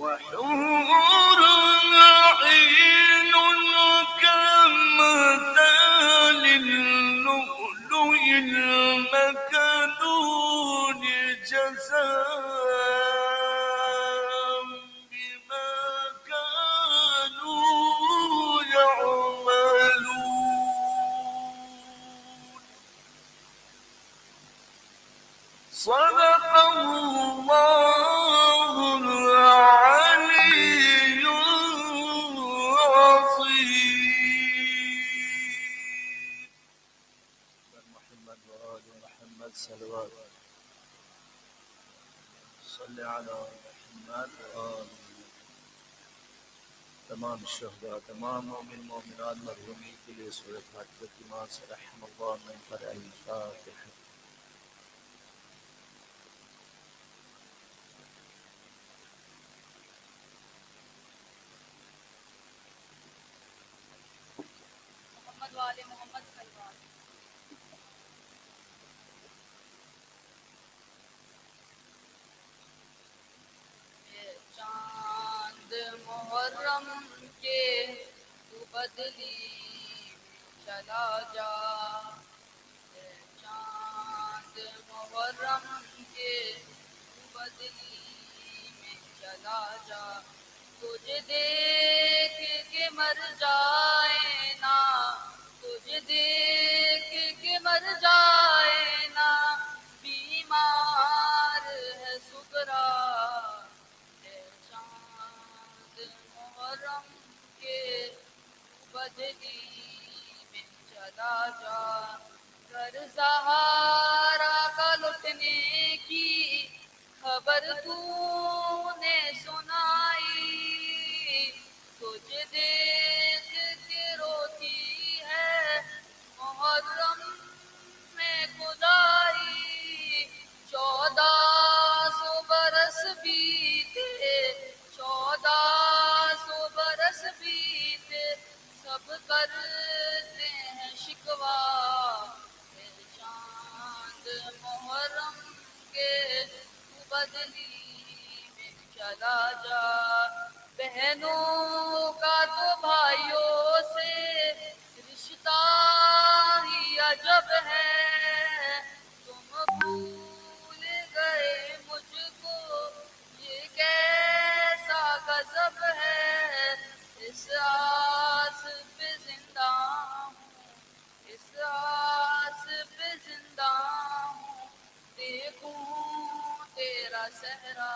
وحور عين كمثال اللؤلؤ المكنون جزاء بما كانوا يعملون. صدق الله العلي العظيم. محمد وآل محمد صلوات. صل على محمد وآل. تمام الشہداء، تمام مومن مومنات مرحومین کے لیے سورۃ فاتحہ کی ماں سے رحم اللہ من پر الفاتحہ. محمد والے محمد صلوات. چاند محرم کے تو بدلی چلا جا، چاند محرم کے تو بدلی میں چلا جا، تجھے دیکھ کے مر جائے نا، تجھے دیکھ کے مر جائے نا، بیمار ہے سکرا. چاند محرم کے بدلی میں چلا جا، کر سہارا کا لٹنے کی خبر تو نے سنائی، تجھے دیکھ کے روتی ہے محرم میں خدائی. 1400 برس بیتے، 1400 برس بیتے، سب کرتے ہیں شکوا. چاند محرم کے تو بدلی میں چلا جا، بہنوں کا تو بھائیوں سے رشتہ ہی عجب ہے، تم بھول گئے مجھ کو یہ کیسا غضب ہے. اس آس پہ زندہ ہوں، اس آس پہ زندہ ہوں، دیکھوں تیرا صحرا.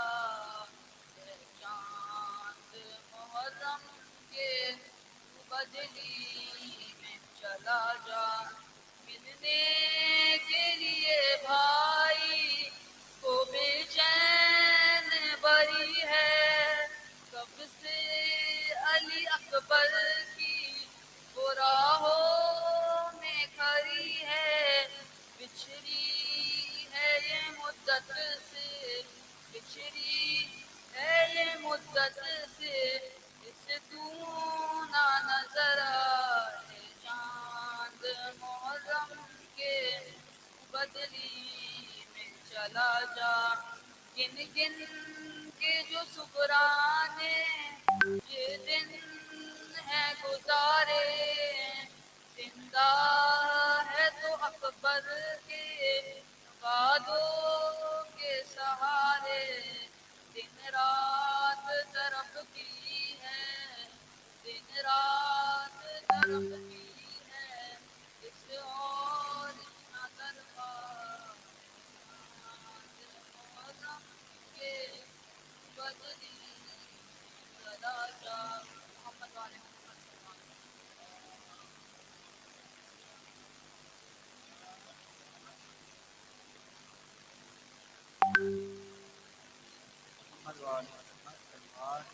چاند محرم کے تو بدلی میں چلا جا، ملنے کے لیے بھائی کو بے چین بری ہے، کب سے علی اکبر کی وہ راہوں میں کھڑی ہے. بچھڑی ہے یہ مدت سے، بچھڑی ہے یہ مدت سے، اسے تو نہ نظر آئے. چاند محرم کے بدلی میں چلا جا، گن گن کے جو شکرانے یہ دن ہے گزارے، زندہ ہے تو اکبر کے وعدوں کے سہارے. دن رات طرف کی ہے، دن رات طرف کی ہے، اس اور نہ طرفا. محرم کے بدلی چلا جا. محمد والے محمد صلوات. محمد والے محمد صلوات.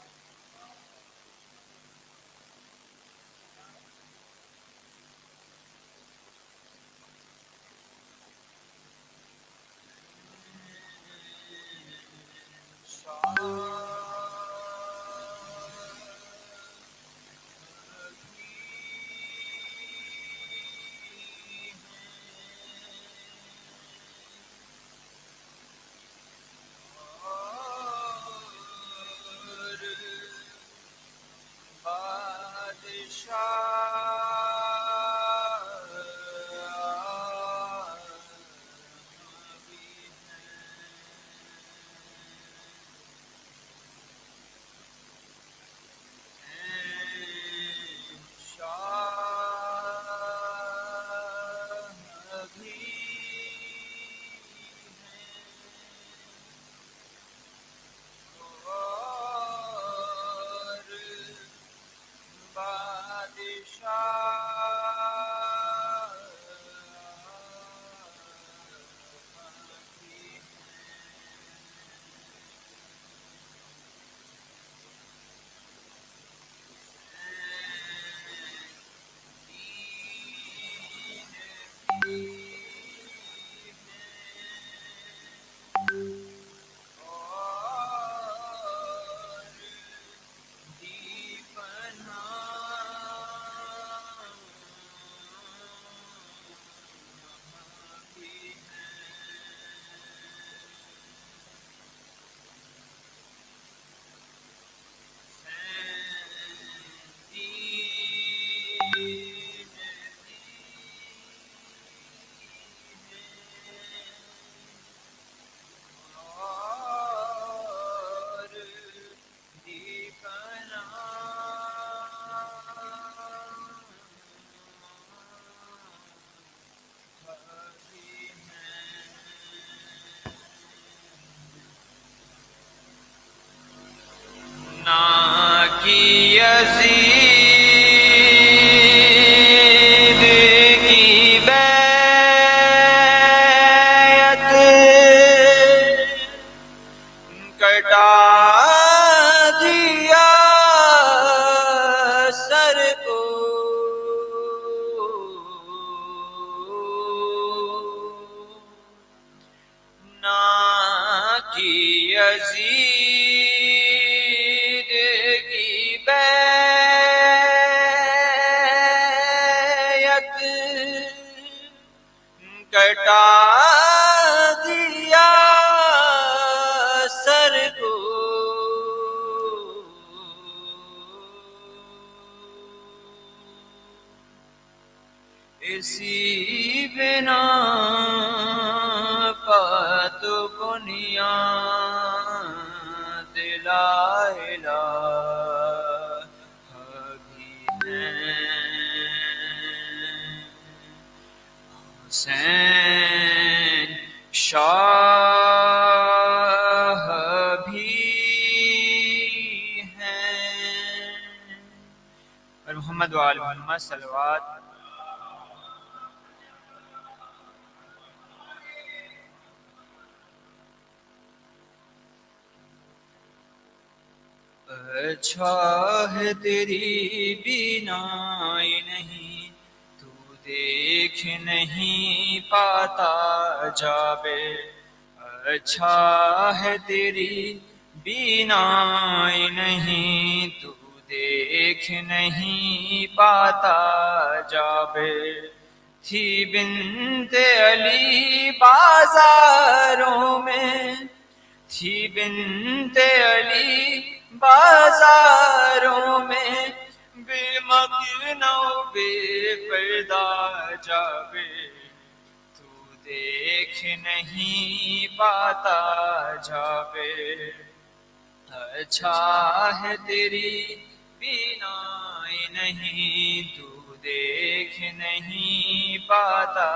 یزید کی بیعت کٹا دیا سر کو، نہ کی یزید کی بیعت کٹا دیا سر کو، اسی بنا پت بنیاد لا الہ بھی ہیں، حسین شاہ بھی ہیں، اور محمد وآل محمد صلوات. اچھا ہے تیری بینائی نہیں، تو دیکھ نہیں پاتا جابے. اچھا ہے تیری بینائی نہیں، تو دیکھ نہیں پاتا جابے. تھی بنت علی بازاروں میں، تھی بنت علی بازاروں میں، بے مکنا و بے پردہ جابے. تو دیکھ نہیں پاتا جابے. اچھا ہے تیری بینائی نہیں، تو دیکھ نہیں پاتا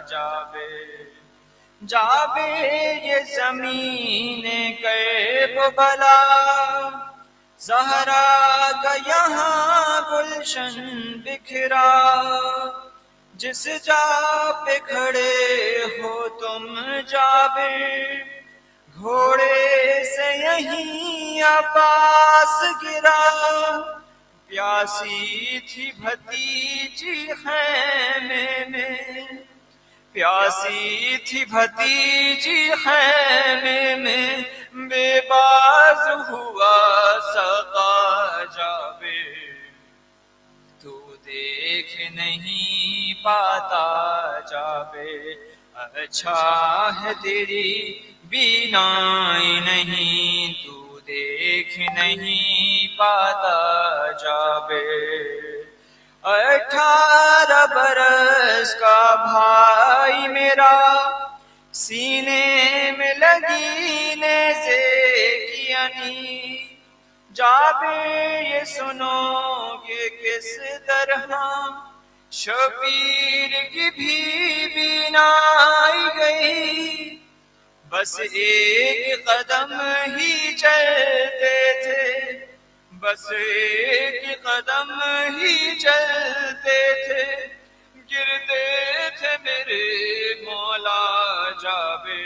جابے. جابے یہ زمین کرب بلا، زہرا کا یہاں گلشن بکھرا. جس جا پہ کھڑے ہو تم جابے، گھوڑے سے یہیں عباس گرا. پیاسی تھی بھتیجی خیمے میں، پیاسی تھی بھتیجی خیمے میں، بے باز ہوا سقا جابے. تو دیکھ نہیں پاتا جابے. اچھا ہے تیری بینائی نہیں، تو دیکھ نہیں پاتا جابے. 18 برس کا بھائی میرا، سینے میں لگی نیزے کی انی. جابے یہ سنو کہ کس طرح شبیر کی بھی بینائی گئی. بس ایک قدم ہی چلتے تھے، بس ایک قدم ہی چلتے تھے، گرتے تھے میرے مولا جابے.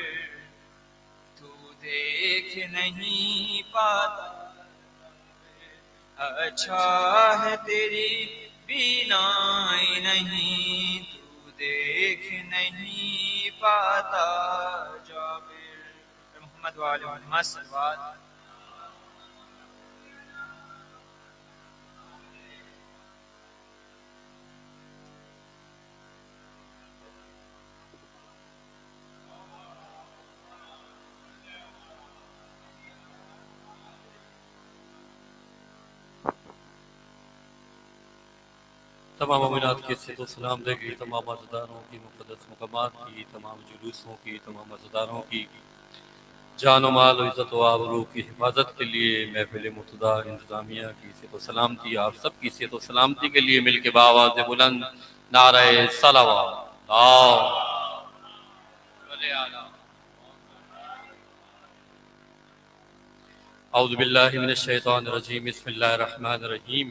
تو دیکھ نہیں پاتا. اچھا ہے تیری بینائی نہیں، تو دیکھ نہیں پاتا جابے. محمد و آل محمد صلوات. تمام مومنات کی عزت و سلام دے گی، تمام عزاداروں کی مقدس مقامات کی، تمام جلوسوں کی، تمام عزاداروں کی جان و مال و عزت و آبرو کی حفاظت کے لیے محفل مرتضیٰ انتظامیہ کی عزت و سلامتی، آپ سب کی عزت و سلامتی کے لیے مل کے بآواز بلند نعرہ صلوات اعوذ باللہ من الشیطان الرجیم، بسم اللہ الرحمن الرحیم.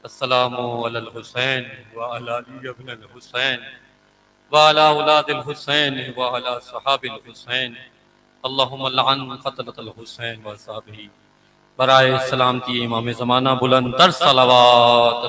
السلام علی الحسین وعلی علی ابن الحسین وعلی اولاد الحسین وعلی صحاب الحسین، اللہم لعن قتلۃ الحسین واصحابہ. برائے سلامتی امام زمانہ بلند تر صلوات.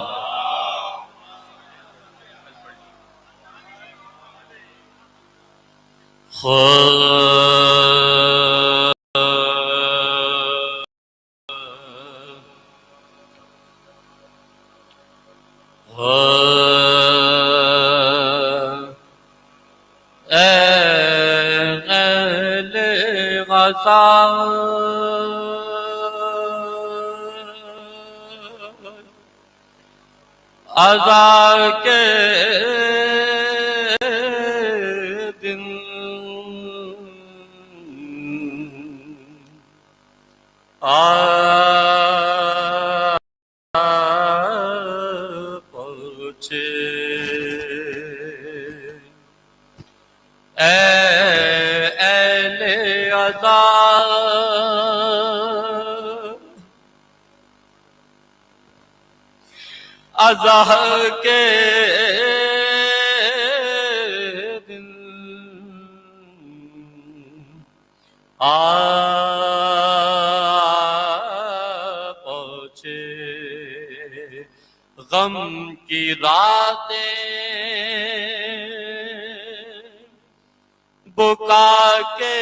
عزا کے دن پہنچے، اے اہل عزا عزا کے دن پہنچے، غم کی راتیں بکا کے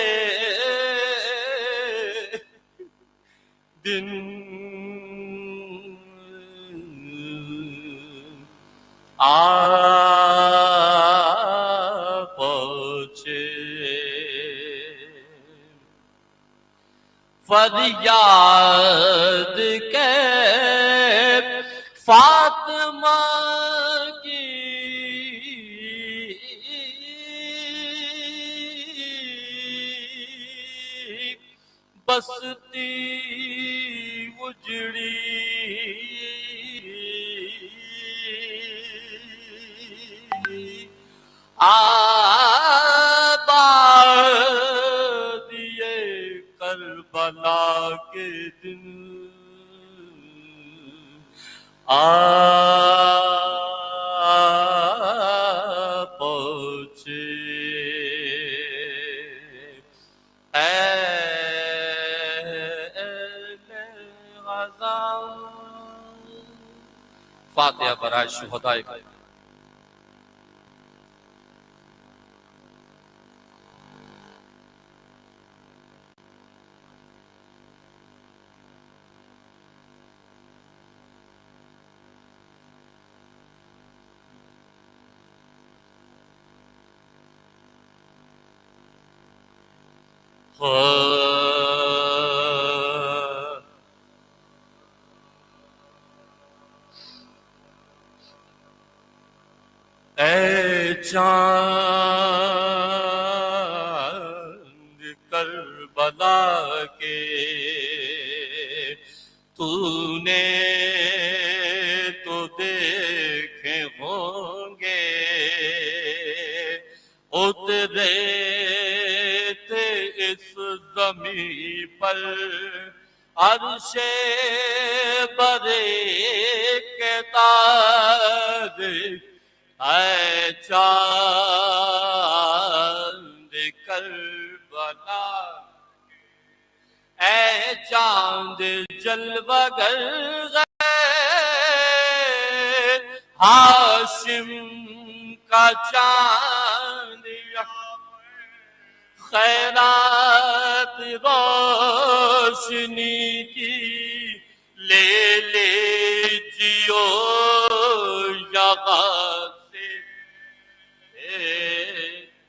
دن پہنچے، فریاد کے فاطمہ کی بستی اجڑی، آبادیے کربلا کے دن پہنچے، فاتحہ برائے شہداء کربلا. اے چاند کربلا کے تو نے تو دیکھے ہوں گے، اترے تھے اس زمین پر عرش برے کے تاج، اے چاند کربلا، اے چاند جلوہ گر ہاشم کا چاند، خیرات روشنی کی لے لیجیو یہاں سے،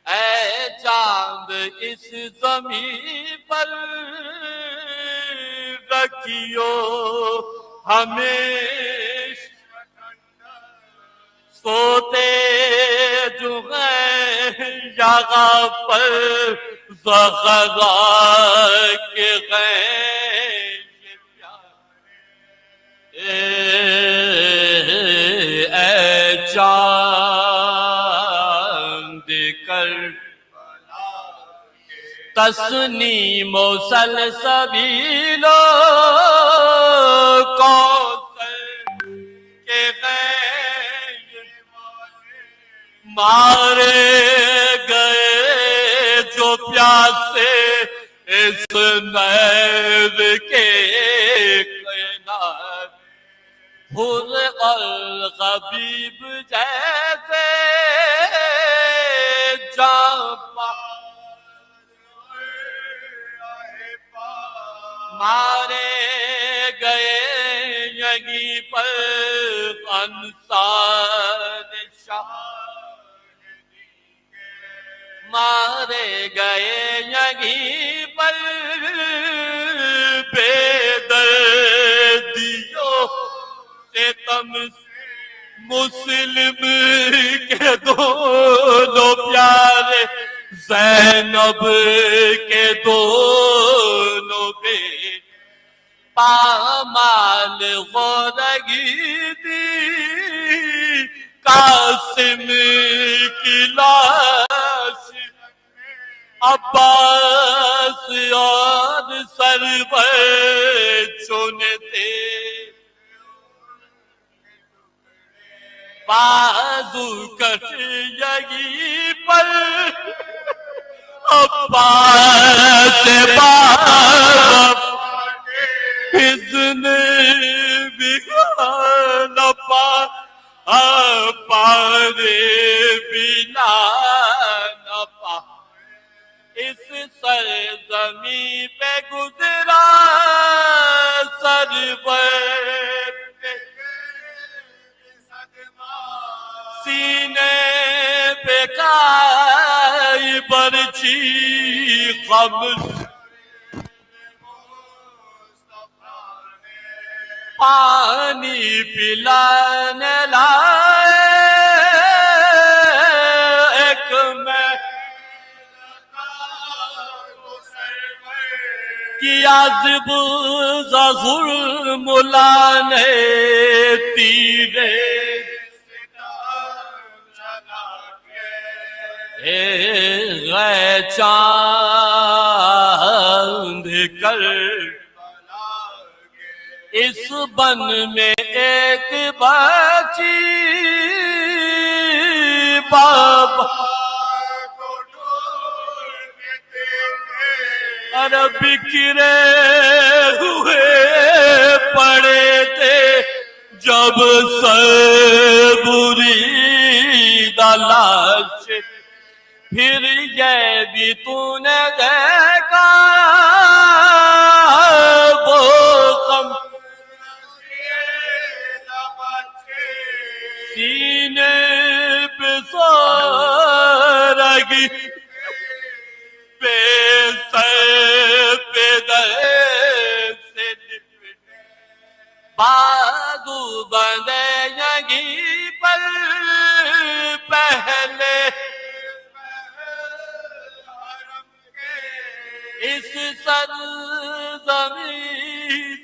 اے چاند اس زمین پر رکھیو ہمیشہ، سوتے جو ہیں یہاں پر زغرا کے ہیں یہ پیارے، اے چاند کر تسنیم و سلسبیل و کوثر کے غیر مارے گئے جو پیاسے اس نہر کے کنارے، حر الغبیب جیسے جاں مارے گئے یہیں پر انصار شاہ، مارے گئے یہیں پر بے دردیوں ستم مسلم کے دونوں پیارے، زینب کے دونوں بیٹے، پامال غورگی دی قاسم کی لاش، عباس اور سرور چنتے بازو کٹ یہیں پر، عباس باب اذن بغان پارے بنا نپا، اس سرزمین پہ گزرا سرور پہ سینے پہ کائی برچی خمر، پانی پلانے لائے ایک میں کیا زب ظہر ملانے تیرے، غے چاند کر اس بن میں ایک بچی بابا اور بکھرے ہوئے پڑے تھے جب صبری دلاش، پھر یہ بھی تو نے دیکھا وہ غم سینے پہ سارگی بے سر پہ در سے لپٹے، بازو بندے یہیں پر پہلے اس سرزمین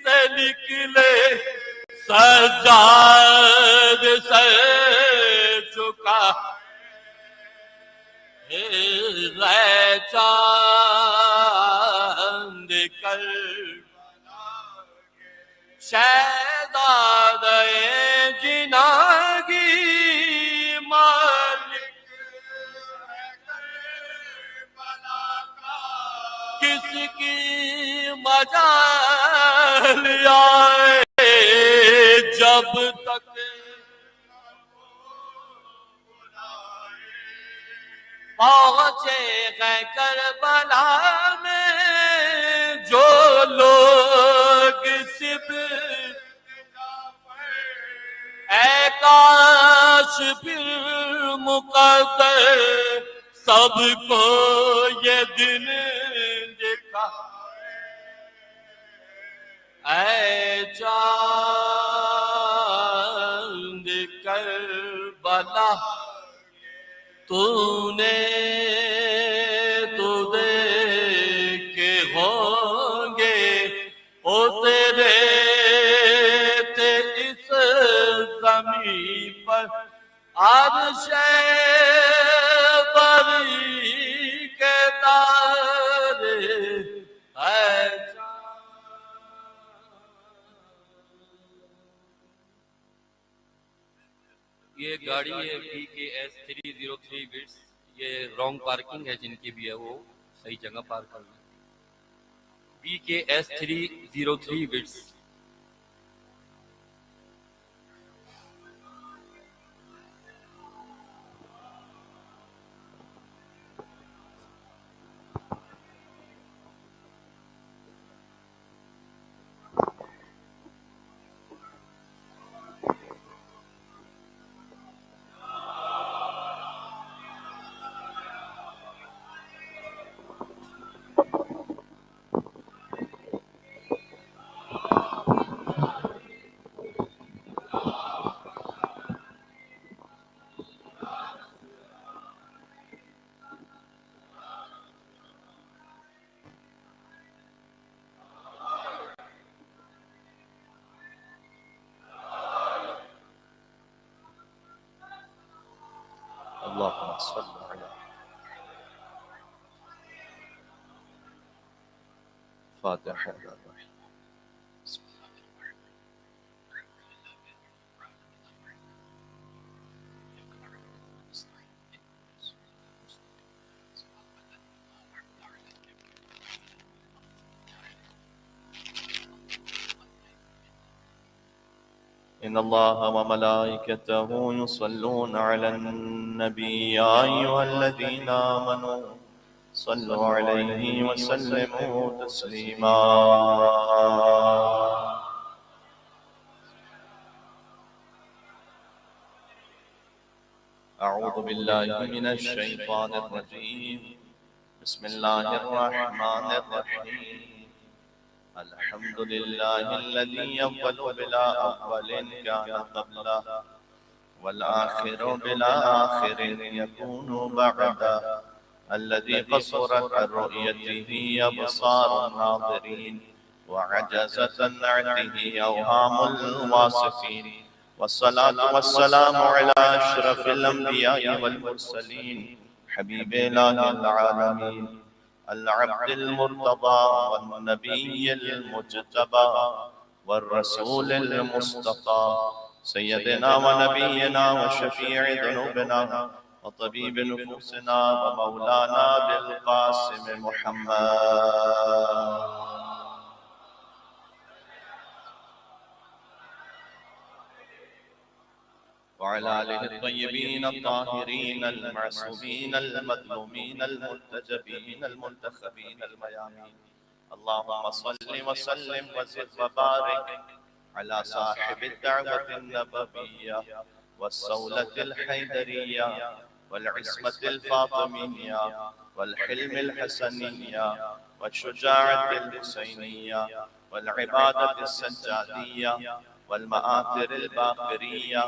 سے نکلے، سجاد سر چکا غے چاند کر شہزاد جناگی مالک، کس کی مجال آئے جب تک پہنچے گئے کربلا میں کاش پھر مقدر سب کو یہ دن دکھا، اے چاند کربلا تو نے تو دیکھے ہوں گے او تیرے تھے اس زمین پر عرش بری کے تارے، اے یہ گاڑی ہے BKS303 بٹس، یہ رانگ پارکنگ ہے جن کی بھی ہے وہ صحیح جگہ پارک کرنا. BKS303 bits. اللهم صل على فاتحة الرحيم. بسم الله إن الله وملائكته يصلون على النبي يا أيها الذين آمنوا صلوا عليه وسلموا تسليما. أعوذ بالله من الشيطان الرجيم. بسم الله الرحمن الرحيم. الحمد لله الذي يقبل بلا أول كان قبله والآخر بلا آخر يكون بعده، الذي قصرت عن رؤيته أبصار الناظرين وعجزت عن نعته أوهام الواصفين، والصلاة والسلام على أشرف الأنبياء والمرسلين حبيب إله العالمين العبد المرتضى والنبي المجتبى والرسول المصطفى سيدنا ونبينا وشفيع ذنوبنا وطبيب نفوسنا ومولانا بالقاسم محمد وعلى آله الطيبين الطاهرين المعصومين المظلومين المنتجبين المنتخبين الميامين. اللهم صل وسلم وزد وبارك على صاحب الدعوة النبوية والصولة الحيدرية والعصمة الفاطمية والحلم الحسنية والشجاعة الحسينية والعبادة السجادية والمآثر الباقرية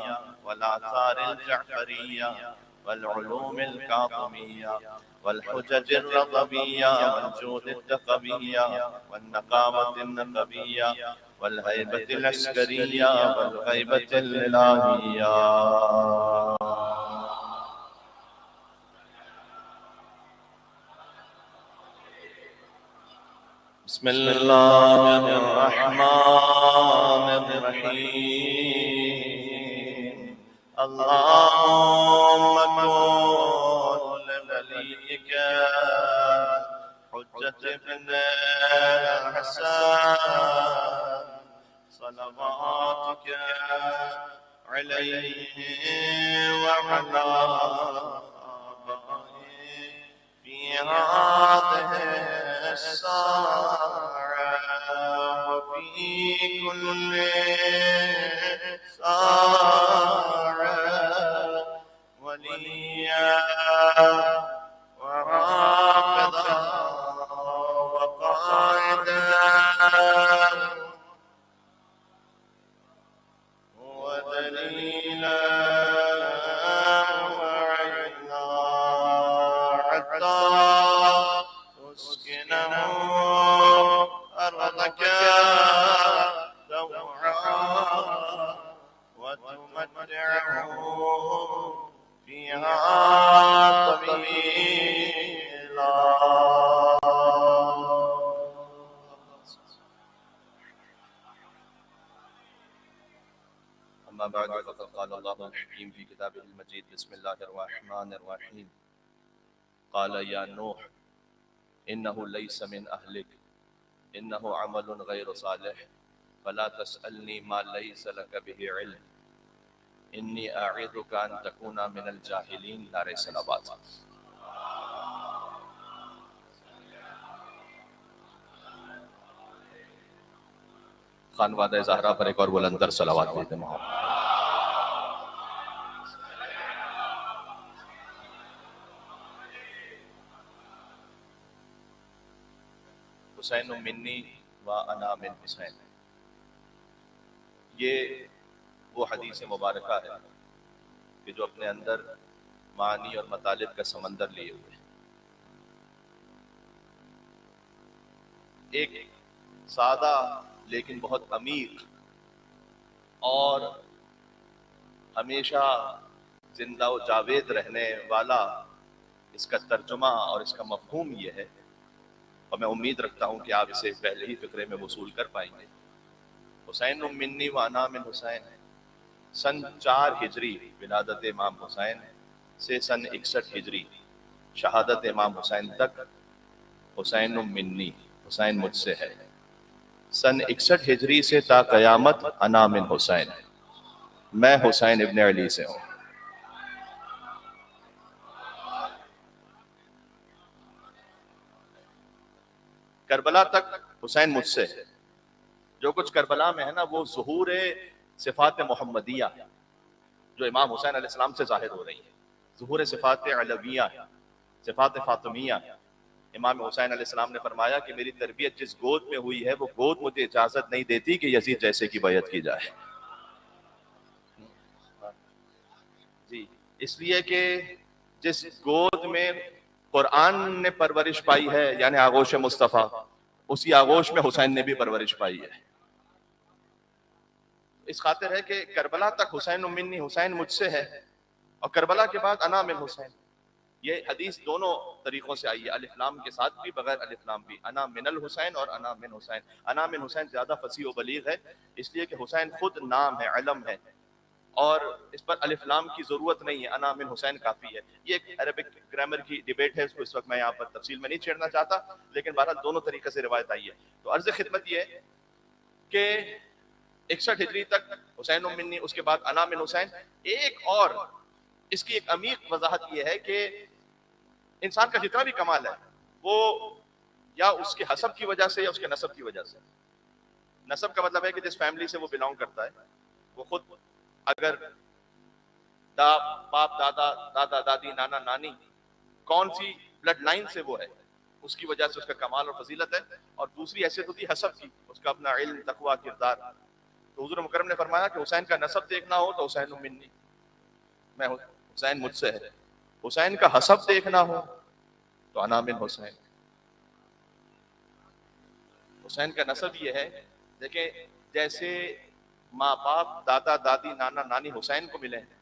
والآثار الجعفرية والعلوم الكاظمية والحجج الرضبية والجود التقوية والنقاوة النقبية والهيبة العسكرية والغيبة الإلهية. بسم الله الرحمن الرحيم. اللهم كن لوليك حجة ابن الحسن صلواتك عليه وعلى آبائه في هذه الساعة وفي كل ساعة لتسكنوا أرضك طوعا وتمتعوا فيها طويلا. أما بعد فقد قال الله الحكيم في كتابه المجيد بسم الله الرحمن الرحيم قال يا نوح إنه ليس من أهلك إنه عمل غير صالح فلا تسألني ما ليس لك به علم إني أعظك أن تكون من الجاهلين. نعرہ صلوات. خانوادہ زہرا پر ایک اور بلندر صلوات دیتے محمد. حسین منی و انا من حسین، یہ وہ حدیث مبارکہ ہے کہ جو اپنے اندر معانی اور مطالب کا سمندر لیے ہوئے. ایک سادہ لیکن بہت عمیق اور ہمیشہ زندہ و جاوید رہنے والا اس کا ترجمہ اور اس کا مفہوم یہ ہے، اور میں امید رکھتا ہوں کہ آپ اسے پہلے ہی فقرے میں وصول کر پائیں گے. حسین منی و انا من حسین، سن 4 ہجری ولادت امام حسین سے سن 61 ہجری شہادت امام حسین تک حسین منی، حسین مجھ سے ہے. سن 61 ہجری سے تا قیامت انا من حسین، میں حسین ابن علی سے ہوں. کربلا تک حسین مجھ سے ہے. جو کچھ کربلا میں ہے نا وہ ظہور صفات محمدیہ جو امام حسین علیہ السلام سے ظاہر ہو رہی ہے، ظہور صفات علویہ، صفات فاطمیہ. امام حسین علیہ السلام نے فرمایا کہ میری تربیت جس گود میں ہوئی ہے وہ گود مجھے اجازت نہیں دیتی کہ یزید جیسے کی بیعت کی جائے. جی اس لیے کہ جس گود میں قرآن نے پرورش پائی ہے یعنی آغوش مصطفیٰ، اسی آغوش میں حسین نے بھی پرورش پائی ہے. اس خاطر ہے کہ کربلا تک حسین منی، حسین مجھ سے ہے، اور کربلا کے بعد انا من حسین. یہ حدیث دونوں طریقوں سے آئی ہے، الف لام کے ساتھ بھی بغیر الف لام بھی. انا من الحسین اور انا من حسین. انا من حسین زیادہ فصیح و بلیغ ہے اس لیے کہ حسین خود نام ہے، علم ہے، اور اس پر الف لام کی ضرورت نہیں ہے. انا من حسین کافی ہے. یہ ایک عربک گرامر کی ڈیبیٹ ہے، اس کو اس وقت میں یہاں پر تفصیل میں نہیں چھیڑنا چاہتا، لیکن بہرحال دونوں طریقے سے روایت آئی ہے. تو عرض خدمت یہ ہے کہ 61 ہجری تک حسین منی، اس کے بعد انا من حسین. ایک اور اس کی ایک عمیق وضاحت یہ ہے کہ انسان کا جتنا بھی کمال ہے وہ یا اس کے حسب کی وجہ سے یا اس کے نسب کی وجہ سے. نسب کا مطلب ہے کہ جس فیملی سے وہ بلانگ کرتا ہے، وہ خود اگر باپ دادا دادا دادی نانا نانی کون سی بلڈ لائن سے وہ ہے، اس کی وجہ سے اس کا کمال اور فضیلت ہے. اور دوسری حیثیت ہوتی ہے حسب کی، اس کا اپنا علم، تقوی، کردار. تو حضور مکرم نے فرمایا کہ حسین کا نسب دیکھنا ہو تو حسین منی، میں حسین مجھ سے ہے. حسین کا حسب دیکھنا ہو تو انا من حسین. حسین کا نسب یہ ہے، دیکھیں جیسے ماں باپ دادا دادی نانا نانی حسین کو ملے ہیں،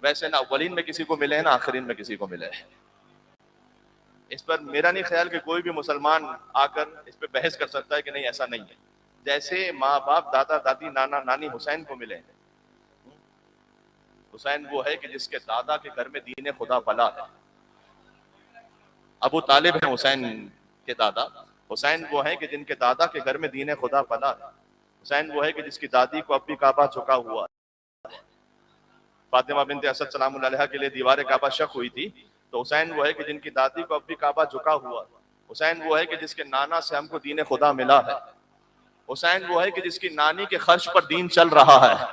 ویسے نہ اولین میں کسی کو ملے ہیں نہ آخرین میں کسی کو ملے ہیں. اس پر میرا نہیں خیال کہ کوئی بھی مسلمان آ کر اس پہ بحث کر سکتا ہے کہ نہیں ایسا نہیں ہے. جیسے ماں باپ دادا دادی نانا نانی حسین کو ملے ہیں، حسین وہ ہے کہ جس کے دادا کے گھر میں دین خدا پلا ہے. ابو طالب ہیں حسین کے دادا. حسین وہ ہیں کہ جن کے دادا کے گھر میں دین خدا پلا ہے. حسین وہ ہے کہ جس کی دادی کو اب بھی کعبہ جھکا ہوا ہے. فاطمہ بنت اسد سلام اللہ علیہا کے لیے دیوار کعبہ شق ہوئی تھی، تو حسین وہ ہے کہ جن کی دادی کو اب بھی کعبہ جھکا ہوا ہے. حسین وہ ہے کہ جس کے نانا سے ہم کو دین خدا ملا ہے. حسین وہ ہے کہ جس کی نانی کے خرچ پر دین چل رہا ہے.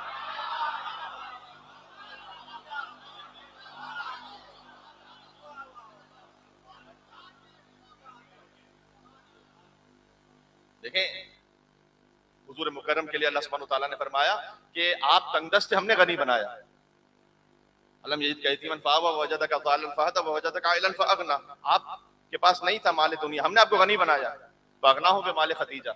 دیکھیں حضور مکرم کے لیے اللہ سبحانہ وتعالیٰ نے فرمایا کہ آپ تنگ دست ہم نے غنی بنایا. علم یجد کا یتیما فآویٰ ووجدک ضالا فہدیٰ ووجدک عائلا فأغنیٰ. آپ کے پاس نہیں تھا مال دنیا، ہم نے آپ کو غنی بنایا، فاغناہم بمال خدیجہ،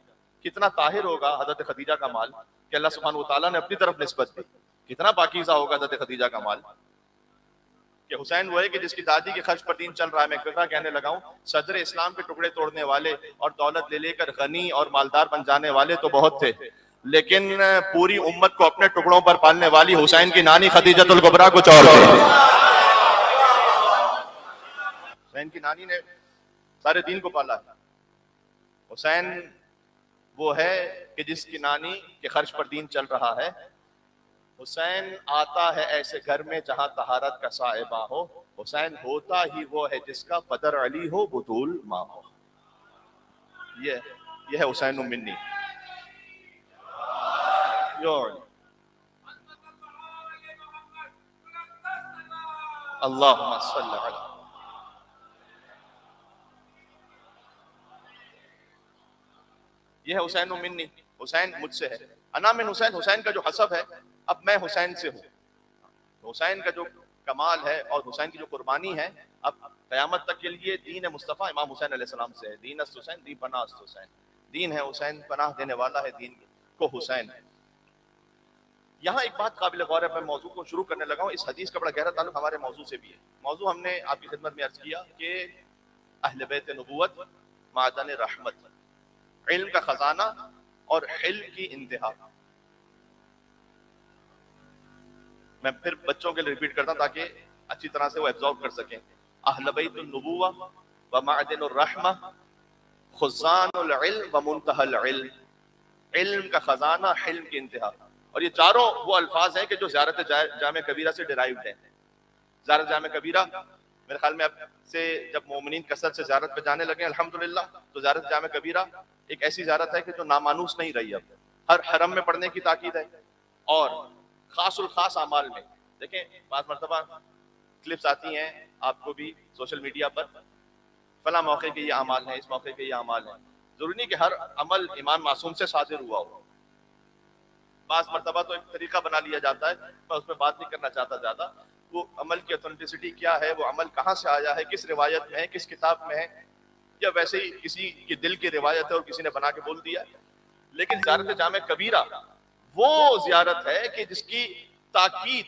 کتنا طاہر ہوگا حضرت خدیجہ کا مال کہ اللہ سبحانہ وتعالیٰ نے اپنی طرف نسبت دی، کتنا پاکیزہ ہوگا حضرت خدیجہ کا مال کہ حسین وہ ہے کہ جس کی دادی کے خرچ پر دین چل رہا ہے. میں ایک کہنے لگا ہوں، صدر اسلام کے ٹکڑے توڑنے والے اور دولت لے لے کر غنی اور مالدار بن جانے والے تو بہت تھے، لیکن پوری امت کو اپنے ٹکڑوں پر پالنے والی حسین کی نانی خدیجۃ الکبریٰ کچھ اور تھی. حسین کی نانی نے سارے دین کو پالا. حسین وہ ہے کہ جس کی نانی کے خرچ پر دین چل رہا ہے. حسین آتا ہے ایسے گھر میں جہاں طہارت کا صاحبہ ہو. حسین ہوتا ہی وہ ہے جس کا بدر علی ہو بطول ماں ہو. یہ ہے حسین منی. اللہم صلی علی. یہ ہے حسین منی. حسین مجھ سے ہے. انا من حسین، حسین کا جو حسب ہے اب میں حسین سے ہوں. حسین کا جو کمال ہے اور حسین کی جو قربانی ہے اب قیامت تک کے لیے دین مصطفیٰ امام حسین علیہ السلام سے ہے. دین است حسین، دین پناہ است حسین. دین ہے حسین، پناہ دینے والا ہے دین کو حسین. یہاں ایک بات قابل غور ہے، میں موضوع کو شروع کرنے لگا ہوں. اس حدیث کا بڑا گہرا تعلق ہمارے موضوع سے بھی ہے. موضوع ہم نے آپ کی خدمت میں عرض کیا کہ اہل بیت نبوت معدن رحمت، علم کا خزانہ اور حلم کی انتہا. میں پھر بچوں کے لیے ریپیٹ کرتا ہوں تاکہ اچھی طرح سے وہ ایبزارب کر سکیں. اہل بیت النبوہ و معدن الرحمہ، خزان العلم و منتہى العلم. علم کا خزانہ، حلم کی انتہا. اور یہ چاروں وہ الفاظ ہیں کہ جو زیارت جامع کبیرہ سے ڈیرائیوڈ ہیں. زیارت جامع کبیرہ میرے خیال میں اب سے جب مومنین کثرت سے زیارت پہ جانے لگے الحمدللہ، تو زیارت جامع کبیرہ ایک ایسی زیارت ہے کہ جو نامانوس نہیں رہی. اب ہر حرم میں پڑھنے کی تاکید ہے. اور خاص الخاص اعمال میں دیکھیں، بعض مرتبہ کلپس آتی ہیں آپ کو بھی سوشل میڈیا پر، فلاں موقع کے یہ اعمال ہیں، اس موقع کے یہ اعمال ہیں. ضروری نہیں کہ ہر عمل امام معصوم سے صادر ہوا ہو. بعض مرتبہ تو ایک طریقہ بنا لیا جاتا ہے، میں اس میں بات نہیں کرنا چاہتا زیادہ. وہ عمل کی اوتھینٹسٹی کیا ہے، وہ عمل کہاں سے آیا ہے، کس روایت میں ہے، کس کتاب میں ہے، یا ویسے ہی کسی کی دل کی روایت ہے اور کسی نے بنا کے بول دیا. لیکن زیارت جامع کبیرہ وہ زیارت ہے کہ جس کی تاکید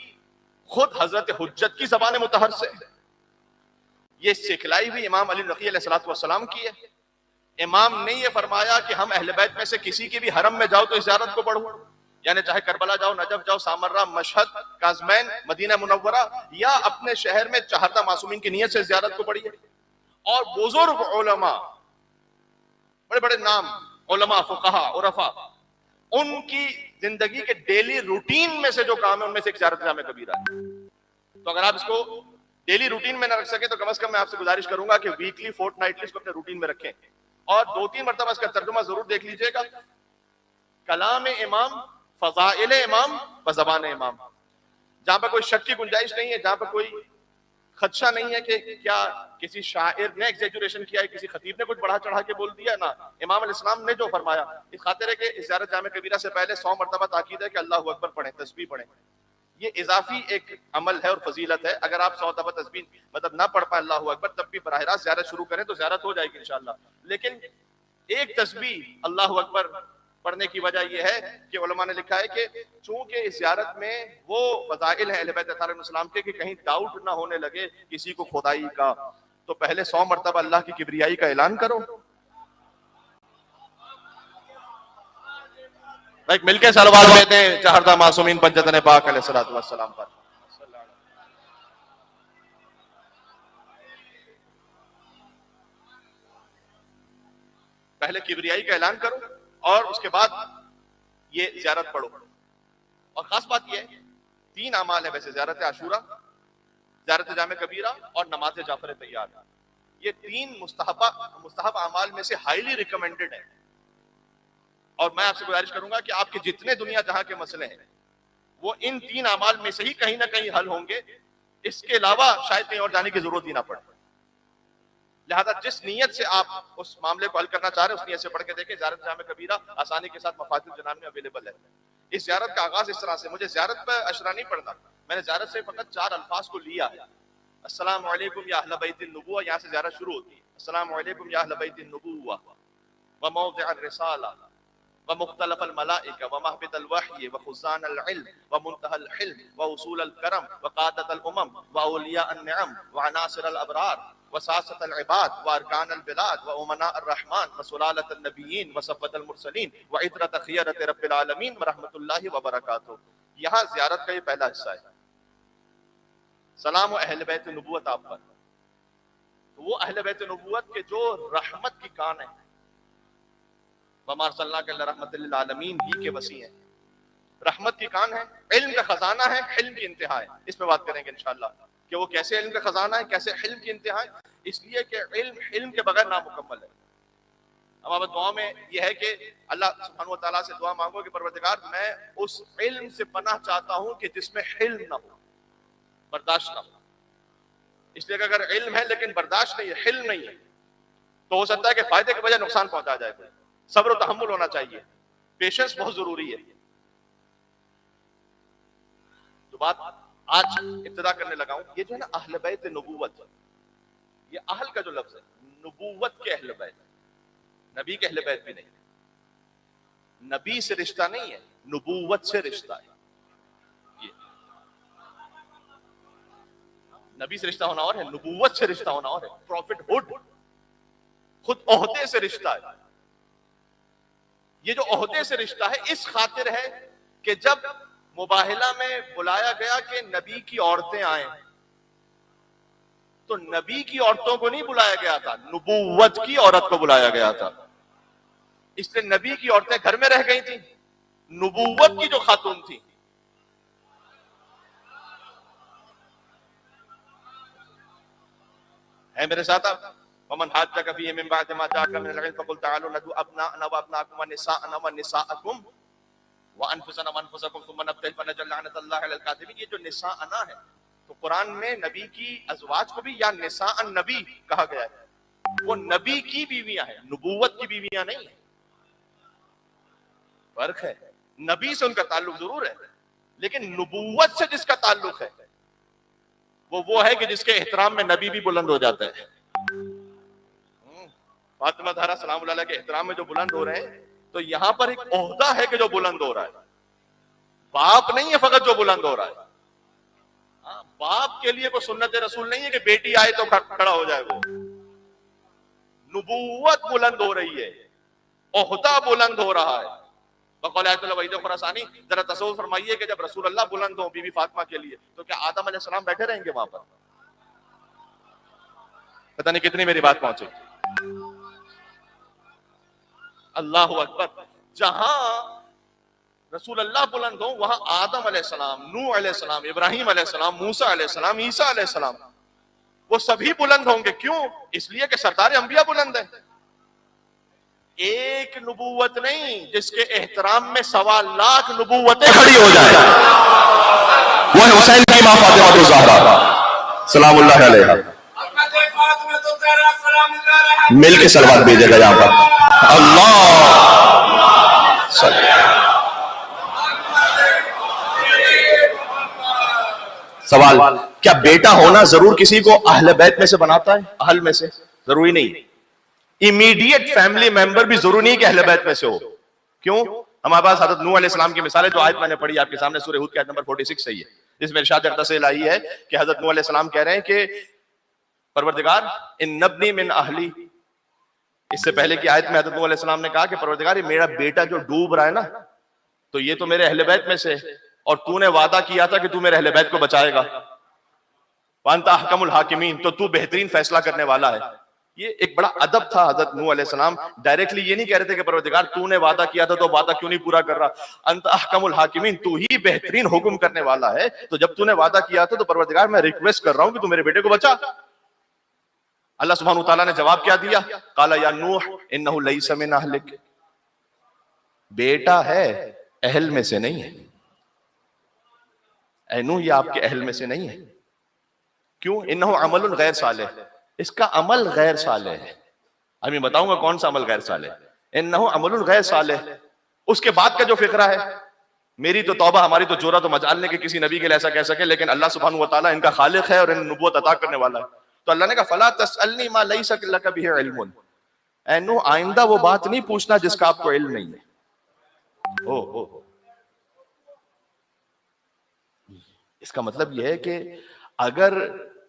خود حضرت حجت کی زبان مطہر سے، یہ سکھلائی بھی امام علی نقی علیہ السلام کی ہے. امام نے یہ فرمایا کہ ہم اہل بیت میں سے کسی کے بھی حرم میں جاؤ تو اس زیارت کو پڑھو، یعنی چاہے کربلا جاؤ، نجف جاؤ، سامرہ، مشہد، کاظمین، مدینہ منورہ، یا اپنے شہر میں چہردہ معصومین کی نیت سے زیارت کو پڑھیے. اور بزرگ علماء، بڑے بڑے نام علماء، فقہاء، عرفاء، ان کی زندگی کے ڈیلی روٹین میں سے جو کام ہے ان میں سے ایک زیارت جامع کبیرہ ہے. تو اگر آپ اس کو ڈیلی روٹین میں نہ رکھ سکیں تو کم از کم میں آپ سے گزارش کروں گا کہ ویکلی، فورٹ نائٹلی اس کو اپنے روٹین میں رکھیں. اور 2-3 مرتبہ اس کا ترجمہ ضرور دیکھ لیجئے گا. کلام امام، فضائل امام، بزبان امام، جہاں پر کوئی شک کی گنجائش نہیں ہے، جہاں پر کوئی خدشہ نہیں ہے کہ کیا کسی شاعر نے ایگزیجوریشن کیا ہے، کسی خطیب نے کچھ بڑھا چڑھا کے بول دیا. نہ، امام علیہ السلام نے جو فرمایا. اس خاطر ہے کہ اس زیارت جامع کبیرہ سے پہلے 100 مرتبہ تاکید ہے کہ اللہ اکبر پڑھیں، تسبیح پڑھیں. یہ اضافی ایک عمل ہے اور فضیلت ہے. اگر آپ 100 دفعہ تسبیح نہ پڑھ پائیں اللہ اکبر، تب بھی براہ راست زیارت شروع کریں تو زیارت ہو جائے گی انشاءاللہ. لیکن ایک تسبیح اللہ اکبر پڑھنے کی وجہ یہ ہے کہ علماء نے لکھا ہے کہ چونکہ اس زیارت میں وہ فضائل ہیں اہل بیت اطہار علیہ السلام کے کہ کہیں ڈاؤٹ نہ ہونے لگے کسی کو خدائی کا، تو پہلے 100 مرتبہ اللہ کی کبریائی کا اعلان کرو. ایک مل کے صلوات دیتے ہیں چہردہ معصومین پنجتن پاک علیہ السلام پر. پہلے کبریائی کا اعلان کرو اور اس کے بعد یہ زیارت پڑھو. اور خاص بات یہ ہے 3 اعمال ہیں ویسے، زیارت عاشورہ، زیارت جامع کبیرہ اور نماز جعفر طیار. یہ 3 مستحب اعمال میں سے ہائیلی ریکمینڈڈ ہیں. اور میں آپ سے گزارش کروں گا کہ آپ کے جتنے دنیا جہاں کے مسئلے ہیں وہ ان 3 اعمال میں سے ہی کہیں نہ کہیں حل ہوں گے. اس کے علاوہ شاید کہیں اور جانے کی ضرورت ہی نہ پڑے. لہذا جس نیت سے آپ اس معاملے کو حل کرنا چاہ رہے ہیں اس نیت سے پڑھ کے دیکھیں. زیارت جامع کبیرہ آسانی کے ساتھ مفاتیح الجنان میں اویلیبل ہے. اس زیارت کا آغاز اس طرح سے، مجھے زیارت پہ اشرا نہیں پڑھنا، میں نے زیارت سے فقط 4 الفاظ کو لیا ہے. السلام علیکم یا اہل بیت النبوہ، یہاں سے زیارت شروع ہوتی ہے. السلام علیکم یا اہل بیت النبوہ وموضع الرسالہ ومختلف الملائکہ ومہبط الوحی وخزان العلم ومنتہى الحلم ووصول الکرم وقادت الامم واولیاء النعم وعناصر الابرار وساسة العباد وارکان البلاد وامناء الرحمن وسلالة النبیین وصفوة المرسلین وعطرة خیرت رب العالمین ورحمۃ اللہ وبرکاتہ. یہاں زیارت کا یہ پہلا حصہ ہے. سلام و اہل بیت نبوت آپ پر. تو وہ اہل بیت نبوت کے جو رحمت کی کان ہے، وَمَا أَرْسَلْنَاكَ إِلَّا رَحْمَةً لِّلْعَالَمِينَ ہی کے وسیع ہیں، رحمت کی کان ہے، علم کا خزانہ ہے، حلم کی انتہا ہے. اس پہ بات کریں گے انشاءاللہ کہ وہ کیسے علم کا خزانہ ہے، کیسے حلم کی انتہا ہے. اس لیے کہ علم کے بغیر نامکمل ہے. ہمارا دعا میں یہ ہے کہ اللہ سبحانہ و تعالیٰ سے دعا مانگو کہ پروردگار میں اس علم سے پناہ چاہتا ہوں کہ جس میں حلم نہ ہو، برداشت نہ ہو. اس لیے کہ اگر علم ہے لیکن برداشت نہیں ہے، حلم نہیں ہے، تو ہو سکتا ہے کہ فائدے کے بجائے نقصان پہنچا جائے. کوئی صبر و تحمل ہونا چاہیے، پیشنس بہت ضروری ہے. تو بات آج ابتدا کرنے لگا ہوں. یہ جو ہے نا اہل بیت نبوت، یہ اہل کا جو لفظ ہے، نبوت کے اہل بیت، نبی کے اہل بیت بھی نہیں. نبی سے رشتہ نہیں ہے، نبوت سے رشتہ ہے. نبی سے رشتہ ہونا اور ہے، نبوت سے رشتہ ہونا اور ہے. پروفٹ ہوڈ خود عہدے سے رشتہ ہے. یہ جو عہدے سے رشتہ ہے اس خاطر ہے کہ جب مباہلہ میں بلایا گیا کہ نبی کی عورتیں آئیں، تو نبی کی عورتوں کو نہیں بلایا گیا تھا، نبوت کی عورت کو بلایا گیا تھا. اس لیے نبی کی عورتیں گھر میں رہ گئی تھیں، نبوت کی جو خاتون تھی ہے میرے ساتھ آپ. ومن حاجك فيه من بعد ما جاءك من العلم فقل تعالوا ندعو ابناءنا وابناءكم ونساءنا ونساءكم وانفسنا وانفسكم ثم نبتهل فنجعل لعنة الله على الكاذبين. یہ جو نساءنا ہے تو قرآن میں نبی کی ازواج کو بھی یا نساء النبی کہا گیا ہے. وہ نبی کی بیویاں ہیں، نبوت کی بیویاں نہیں ہیں. فرق ہے. نبی سے ان کا تعلق ضرور ہے لیکن نبوت سے جس کا تعلق ہے وہ ہے کہ جس کے احترام میں نبی بھی بلند ہو جاتا ہے. فاطمہ زہرا سلام اللہ علیہ کے احترام میں جو بلند ہو رہے ہیں، تو یہاں پر ایک عہدہ ہے کہ جو بلند ہو رہا ہے. باپ نہیں ہے فقط جو بلند ہو رہا ہے. باپ کے لیے کوئی سنت رسول نہیں ہے کہ بیٹی آئے تو کھڑا ہو جائے. وہ نبوت بلند ہو رہی ہے، عہدہ بلند ہو رہا ہے. بقول آیت اللہ وحید خراسانی، ذرا تصور فرمائیے کہ جب رسول اللہ بلند ہوں بی بی فاطمہ کے لیے، تو کیا آدم علیہ السلام بیٹھے رہیں گے وہاں پر؟ پتہ نہیں کتنی میری بات پہنچی. اللہ اکبر. جہاں رسول اللہ بلند ہوں وہاں آدم علیہ السلام، نوح علیہ السلام، ابراہیم علیہ السلام، موسیٰ علیہ السلام، عیسیٰ علیہ السلام، وہ سبھی بلند ہوں گے. کیوں؟ اس لیے کہ سردار انبیاء بلند ہیں. ایک نبوت نہیں جس کے احترام میں 1.25 لاکھ نبوتیں کھڑی ہو جائیں. وہ ہے حسین کی ماں فاطمہ الزہرا سلام اللہ علیہا. مل کے صلوات بھیجے گا یہاں پر. اللہ سوال، کیا بیٹا ہونا ضرور کسی کو اہل بیت میں سے بناتا ہے؟ اہل میں سے ضروری نہیں. امیڈیٹ فیملی ممبر بھی ضروری نہیں کہ اہل بیت میں سے ہو. کیوں؟ ہمارے پاس حضرت نوح علیہ السلام کی مثال ہے جو آیت میں نے پڑھی آپ کے سامنے، سورہ ہود کی آیت نمبر 46 سے ہے، جس میں ارشاد اقتصل آئی ہے کہ حضرت نوح علیہ السلام کہہ رہے ہیں کہ پروردگار ان نبنی من اہلی. اس سے پہلے کی آیت میں حضرت نوح علیہ السلام نے کہا کہ پروردگار یہ میرا بیٹا جو ڈوب رہا ہے نا، تو یہ تو میرے اہل بیت میں سے، اور تو نے وعدہ کیا تھا کہ تو میرے اہل بیت کو بچائے گا. وانت احکم الحاکمین، تو تو بہترین فیصلہ کرنے والا ہے. یہ ایک بڑا ادب تھا. حضرت نوح علیہ السلام ڈائریکٹلی یہ نہیں کہہ رہے تھے کہ پروردگار تو نے وعدہ کیا تھا تو وعدہ کیوں نہیں پورا کر رہا. انت احکم الحاکمین، تو ہی بہترین حکم کرنے والا ہے، تو جب تو نے وعدہ کیا تھا تو پروردگار میں ریکویسٹ کر رہا ہوں کہ تو میرے بیٹے کو بچا. اللہ سبحانہ وتعالیٰ نے جواب کیا دیا؟ قال یا نوح انہ لیس من اہلک. بیٹا ہے، اہل میں سے نہیں ہے. اے نوح یہ آپ کے اہل میں سے نہیں ہے. کیوں؟ انہ عمل غیر صالح، اس کا عمل غیر صالح ہے. اب میں بتاؤں گا کون سا عمل غیر صالح. انہ عمل غیر صالح. اس کے بعد کا جو فقرہ ہے، میری تو توبہ، ہماری تو جرأت و مجال نہیں کہ کسی نبی کے لیے ایسا کہہ سکے، لیکن اللہ سبحانہ و تعالیٰ ان کا خالق ہے اور ان نبوت عطا کرنے والا ہے. تو اللہ نے کہا فلا تسألنی ما لیس لک بہ علم، اے نوح آئندہ وہ بات نہیں پوچھنا جس کا آپ کو علم نہیں ہے۔ اس کا مطلب یہ ہے کہ اگر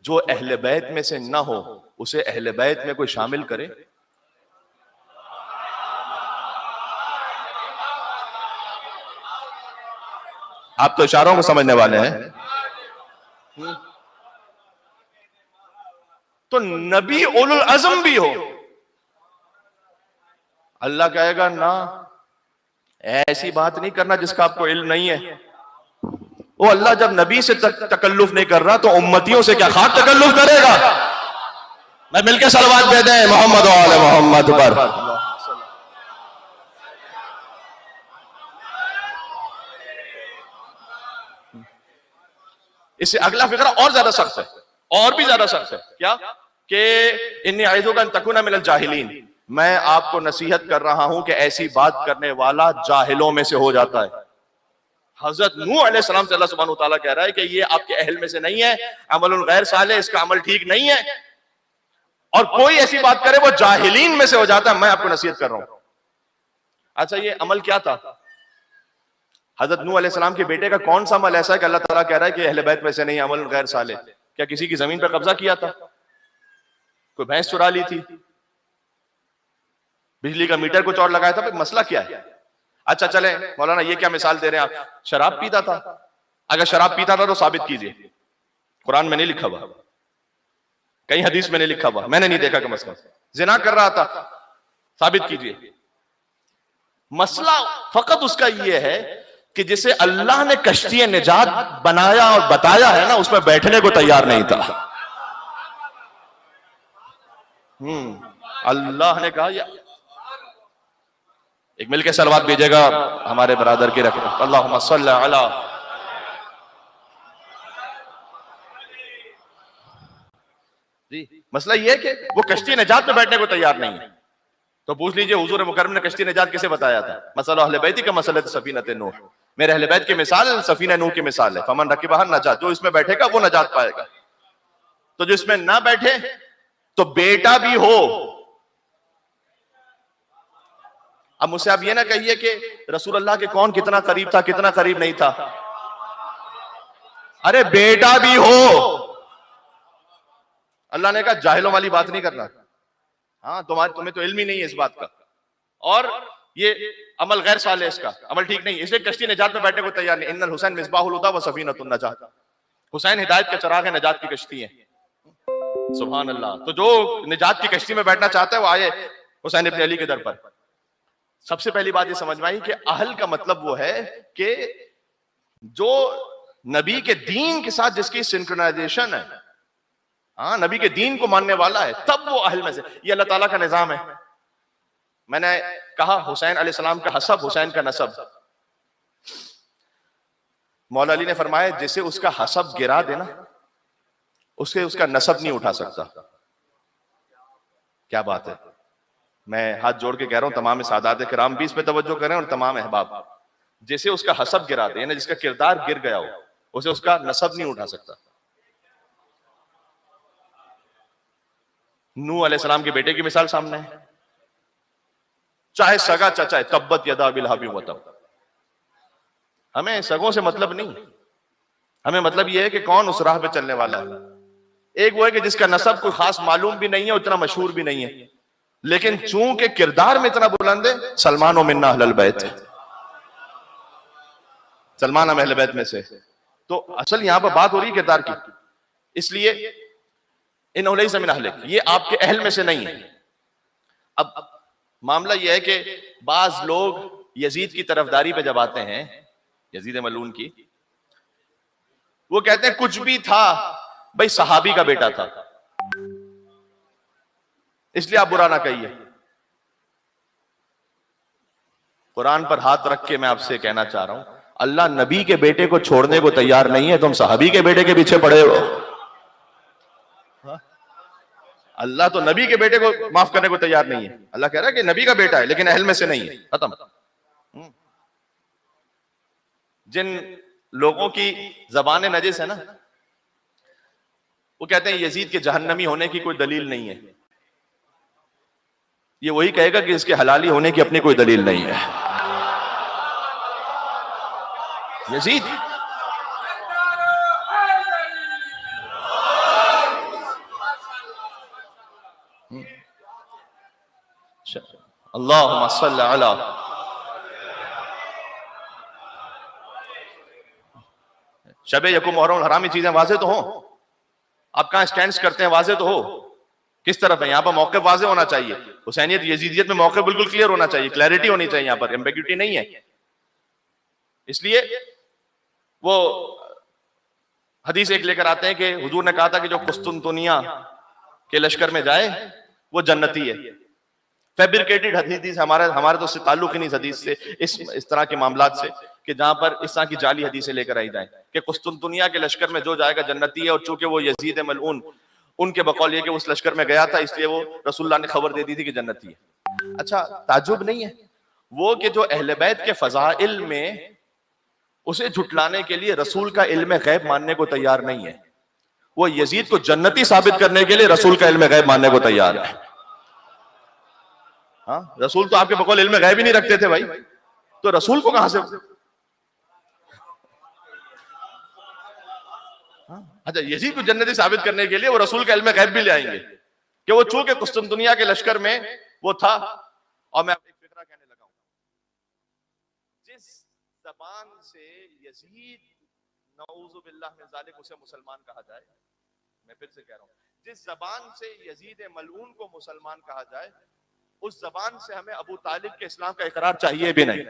جو اہل بیت میں سے نہ ہو اسے اہل بیت میں کوئی شامل کرے، آپ تو اشاروں کو سمجھنے والے ہیں، تو نبی اولو العزم بھی ہو، اللہ کہے گا نہ، ایسی بات نہیں کرنا جس کا آپ کو علم نہیں ہے۔ وہ اللہ جب نبی سے تکلف نہیں کر رہا تو امتیوں سے کیا خاک تکلف کرے گا؟ میں مل کے صلوات دے دیں محمد و آل محمد پر۔ اس سے اگلا فقرہ اور زیادہ سخت ہے، اور بھی زیادہ سخت ہے۔ کیا کہ انی اعوذک ان تکون من الجاہلین، میں آپ کو نصیحت کر رہا ہوں کہ ایسی بات کرنے والا جاہلوں میں سے ہو جاتا ہے۔ حضرت نوح علیہ السلام سے اللہ سبحانہ وتعالیٰ کہہ رہا ہے کہ یہ آپ کے اہل میں سے نہیں ہے، عمل غیر صالح، اس کا عمل ٹھیک نہیں ہے، اور کوئی ایسی بات کرے وہ جاہلین میں سے ہو جاتا ہے، میں آپ کو نصیحت کر رہا ہوں۔ اچھا یہ عمل کیا تھا؟ حضرت نوح علیہ السلام کے بیٹے کا کون سا عمل ایسا ہے کہ اللہ تعالیٰ کہہ رہا ہے کہ اہل بیت میں سے نہیں، عمل غیر صالح؟ کیا کسی کی زمین پر قبضہ کیا تھا؟ کوئی بھینس چرا لی تھی؟ بجلی کا میٹر کچھ اور لگایا تھا؟ مسئلہ کیا ہے؟ اچھا چلیں مولانا یہ کیا مثال دے رہے ہیں آپ؟ شراب پیتا تھا؟ اگر شراب پیتا تھا تو ثابت کیجئے، قرآن میں نہیں لکھا ہوا، کہیں حدیث میں نہیں لکھا ہوا، میں نے نہیں دیکھا کم از کم۔ زنا کر رہا تھا؟ ثابت کیجئے۔ مسئلہ فقط اس کا یہ ہے کہ جسے اللہ نے کشتی نجات بنایا اور بتایا ہے نا، اس میں بیٹھنے کو تیار نہیں تھا۔ اللہ نے کہا، ایک مل کے صلوات بھیجے گا ہمارے برادر کی رکھیں، اللہم صلی علی۔ جی مسئلہ یہ ہے کہ وہ کشتی نجات میں بیٹھنے کو تیار نہیں ہے۔ تو پوچھ لیجئے حضور مکرم نے کشتی نجات کسے بتایا تھا؟ مسئلہ اہل بیتی کا مسئلہ سفینۃ نوح، میرے اہل بیت کی مثال سفینہ نوح کی مثال ہے۔ فمن رکبہا نجات، جو اس میں بیٹھے گا وہ نجات پائے گا۔ تو جو اس میں نہ بیٹھے تو بیٹا بھی ہو، اب مجھ سے آپ یہ نہ کہیے کہ رسول اللہ کے کون کتنا قریب تھا کتنا قریب نہیں تھا، ارے بیٹا بھی ہو۔ اللہ نے کہا جاہلوں والی بات نہیں کرنا، ہاں تمہیں تو علم ہی نہیں ہے اس بات کا، اور یہ عمل غیر صالح، اس کا عمل ٹھیک نہیں، اس لیے کشتی نجات میں بیٹھنے کو تیار نہیں۔ ان الحسین مصباح الہدی و سفینۃ النجات، حسین ہدایت کا چراغ ہے، نجات کی کشتی ہے۔ سبحان اللہ۔ تو جو نجات کی کشتی میں بیٹھنا چاہتا ہے وہ آئے حسین ابن علی کے در پر۔ سب سے پہلی بات یہ سمجھ میں آئی کہ اہل کا مطلب وہ ہے کہ جو نبی کے دین کے ساتھ جس کی سنکرونائزیشن ہے، ہاں نبی کے دین کو ماننے والا ہے، تب وہ اہل میں سے۔ یہ اللہ تعالیٰ کا نظام ہے۔ میں نے کہا حسین علیہ السلام کا حسب، حسین کا نسب۔ مولا علی نے فرمایا جسے اس کا حسب گرا دینا اسے اس کا نسب نہیں اٹھا سکتا۔ کیا بات ہے، میں ہاتھ جوڑ کے کہہ رہا ہوں تمام سادات کرام بھی اس پہ توجہ کریں، اور تمام احباب، جسے اس کا حسب گرا دے، یعنی جس کا کردار گر گیا ہو، اسے اس کا نسب نہیں اٹھا سکتا۔ نوح علیہ السلام کے بیٹے کی مثال سامنے ہے، چاہے سگا چچا ہے، تبت یدا ابی لہب وتب۔ ہمیں سگوں سے مطلب نہیں، ہمیں مطلب یہ ہے کہ کون اس راہ پہ چلنے والا ہے۔ ایک وہ ہے کہ جس کا نسب کوئی خاص معلوم بھی نہیں ہے، اتنا مشہور بھی نہیں ہے، لیکن چونکہ کردار میں اتنا بلند ہے، سلمان و منا اہل البیت، سلمان ہم اہل بیت میں سے۔ تو اصل یہاں پر بات ہو رہی ہے کردار کی، اس لیے ان الیس من اہلک، یہ آپ کے اہل میں سے نہیں ہے۔ اب معاملہ یہ ہے کہ بعض لوگ یزید کی طرفداری پہ جب آتے ہیں، یزید ملعون کی، وہ کہتے ہیں کچھ بھی تھا بھائی صحابی کا بیٹا تھا، اس لیے آپ برا نہ کہیے۔ قرآن پر ہاتھ رکھ کے میں آپ سے کہنا چاہ رہا ہوں، اللہ نبی کے بیٹے کو چھوڑنے کو تیار نہیں ہے، تم صحابی کے بیٹے کے پیچھے پڑے ہو۔ اللہ تو نبی کے بیٹے کو معاف کرنے کو تیار نہیں ہے، اللہ کہہ رہا ہے کہ نبی کا بیٹا ہے لیکن اہل میں سے نہیں ہے، ختم۔ جن لوگوں کی زبانیں نجس ہے نا، وہ کہتے ہیں یزید کے جہنمی ہونے کی کوئی دلیل نہیں ہے. یہ وہی کہے گا کہ اس کے حلالی ہونے کی اپنی کوئی دلیل نہیں ہے. یزید اللہم صلی علی. شب یکم محرم الحرام چیزیں واضح تو ہوں. آپ کہاں سٹینڈز کرتے ہیں واضح تو ہو. کس طرف ہے؟ یہاں پر موقف واضح ہونا چاہیے. حسینیت یزیدیت میں موقف بالکل کلیئر ہونا چاہیے, کلیئرٹی ہونی چاہیے, یہاں پر ایمبیگوٹی نہیں ہے. اس لیے وہ حدیث ایک لے کر آتے ہیں کہ حضور نے کہا تھا کہ جو قسطنطنیہ کے لشکر میں جائے وہ جنتی ہے. فیبریکیٹڈ حدیث, ہمارے تو تعلق ہی نہیں اس حدیث سے, اس طرح کے معاملات سے کہ جہاں پر اس طرح کی جعلی حدیثیں لے کر آئی جائیں کہ قسطنطنیہ کے لشکر میں جو جائے گا جنتی ہے. اور چونکہ وہ یزید ملعون ان کے بقول یہ کہ اس لشکر میں گیا تھا, اس لیے وہ رسول اللہ نے خبر دے دی تھی کہ جنتی ہے. اچھا تعجب نہیں ہے وہ کہ جو اہل بیت کے فضائل میں اسے جھٹلانے کے لیے رسول کا علم غیب ماننے کو تیار نہیں ہے, وہ یزید کو جنتی ثابت کرنے کے لیے رسول کا علم غیب ماننے کو تیار ہے. ہاں رسول تو آپ کے بقول علم غیب ہی نہیں رکھتے تھے بھائی, تو رسول کو کہاں سے. اچھا یزید کو جنتی ثابت کرنے کے لیے وہ رسول کا علم غیب بھی لے آئیں گے کہ وہ چونکہ قسطنطنیہ کے لشکر میں وہ تھا. اور میں ایک فقرہ کہنے لگا ہوں, جس زبان سے یزید نعوذ باللہ من ذالک اسے مسلمان کہا جائے, میں پھر سے کہہ رہا ہوں, جس زبان سے یزید ملعون کو مسلمان کہا جائے اس زبان سے ہمیں ابو طالب کے اسلام کا اقرار چاہیے بھی نہیں.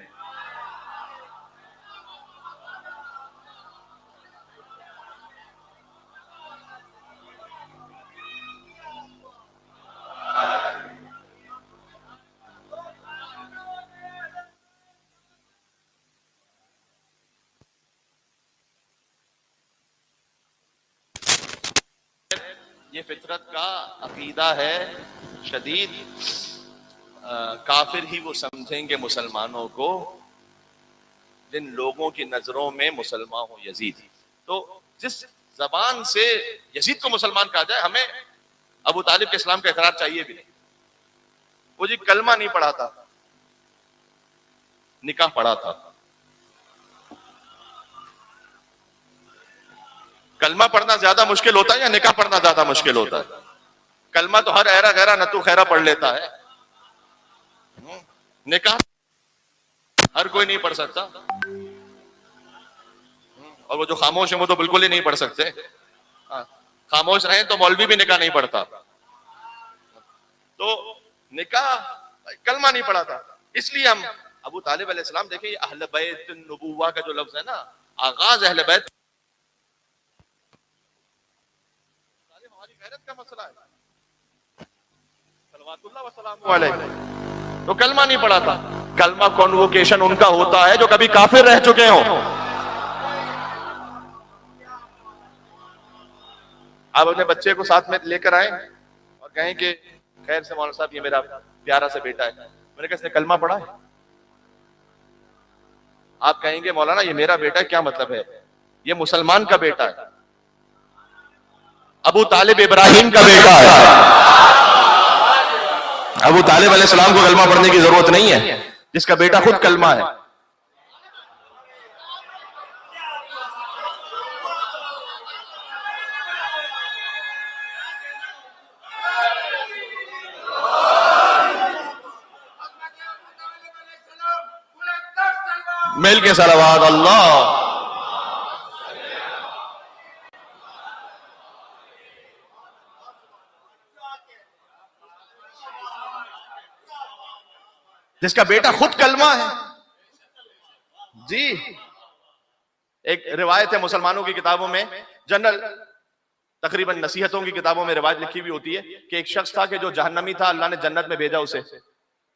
یہ فطرت کا عقیدہ ہے شدید. کافر ہی وہ سمجھیں گے مسلمانوں کو جن لوگوں کی نظروں میں مسلمان ہو یزید. تو جس زبان سے یزید کو مسلمان کہا جائے ہمیں ابو طالب کے اسلام کا اقرار چاہیے بھی نہیں. وہ جی کلمہ نہیں پڑھا تھا, نکاح پڑھا تھا. کلمہ پڑھنا زیادہ مشکل ہوتا ہے یا نکاح پڑھنا زیادہ مشکل ہوتا ہے؟ کلمہ تو ہر ایرا غیرہ نتو خیرہ پڑھ لیتا ہے, نکاح ہر کوئی نہیں پڑھ سکتا. اور وہ جو خاموش ہیں وہ تو بالکل ہی نہیں پڑھ سکتے. خاموش رہیں تو مولوی بھی نکاح نہیں پڑھتا. تو نکاح کلمہ نہیں پڑھا تھا, اس لیے ہم ابو طالب علیہ السلام دیکھیں یہ اہل بیت النبوہ کا جو لفظ ہے نا, آغاز اہل بیت, ہماری غیرت کا مسئلہ ہے. صلوات اللہ وسلام علیہ. تو کلمہ نہیں پڑھا تھا. کلمہ کنووکیشن ان کا ہوتا ہے جو کبھی کافر رہ چکے ہوں. آپ اپنے بچے کو ساتھ میں لے کر آئیں اور کہیں کہ خیر سے مولانا صاحب یہ میرا پیارا سے بیٹا ہے, میں نے کہا اس نے کلمہ پڑھا ہے؟ آپ کہیں گے مولانا یہ میرا بیٹا ہے, کیا مطلب ہے؟ یہ مسلمان کا بیٹا ہے, ابو طالب ابراہیم کا بیٹا ہے. ابو طالب علیہ السلام کو کلمہ پڑھنے کی ضرورت نہیں ہے, جس کا بیٹا خود کلمہ ہے. مل کے صلوات اللہ. جس کا بیٹا خود کلمہ ہے. جی ایک روایت ہے مسلمانوں کی کتابوں میں, جنرل تقریباً نصیحتوں کی کتابوں میں روایت لکھی ہوئی ہوتی ہے کہ ایک شخص تھا کہ جو جہنمی تھا, اللہ نے جنت میں بھیجا اسے.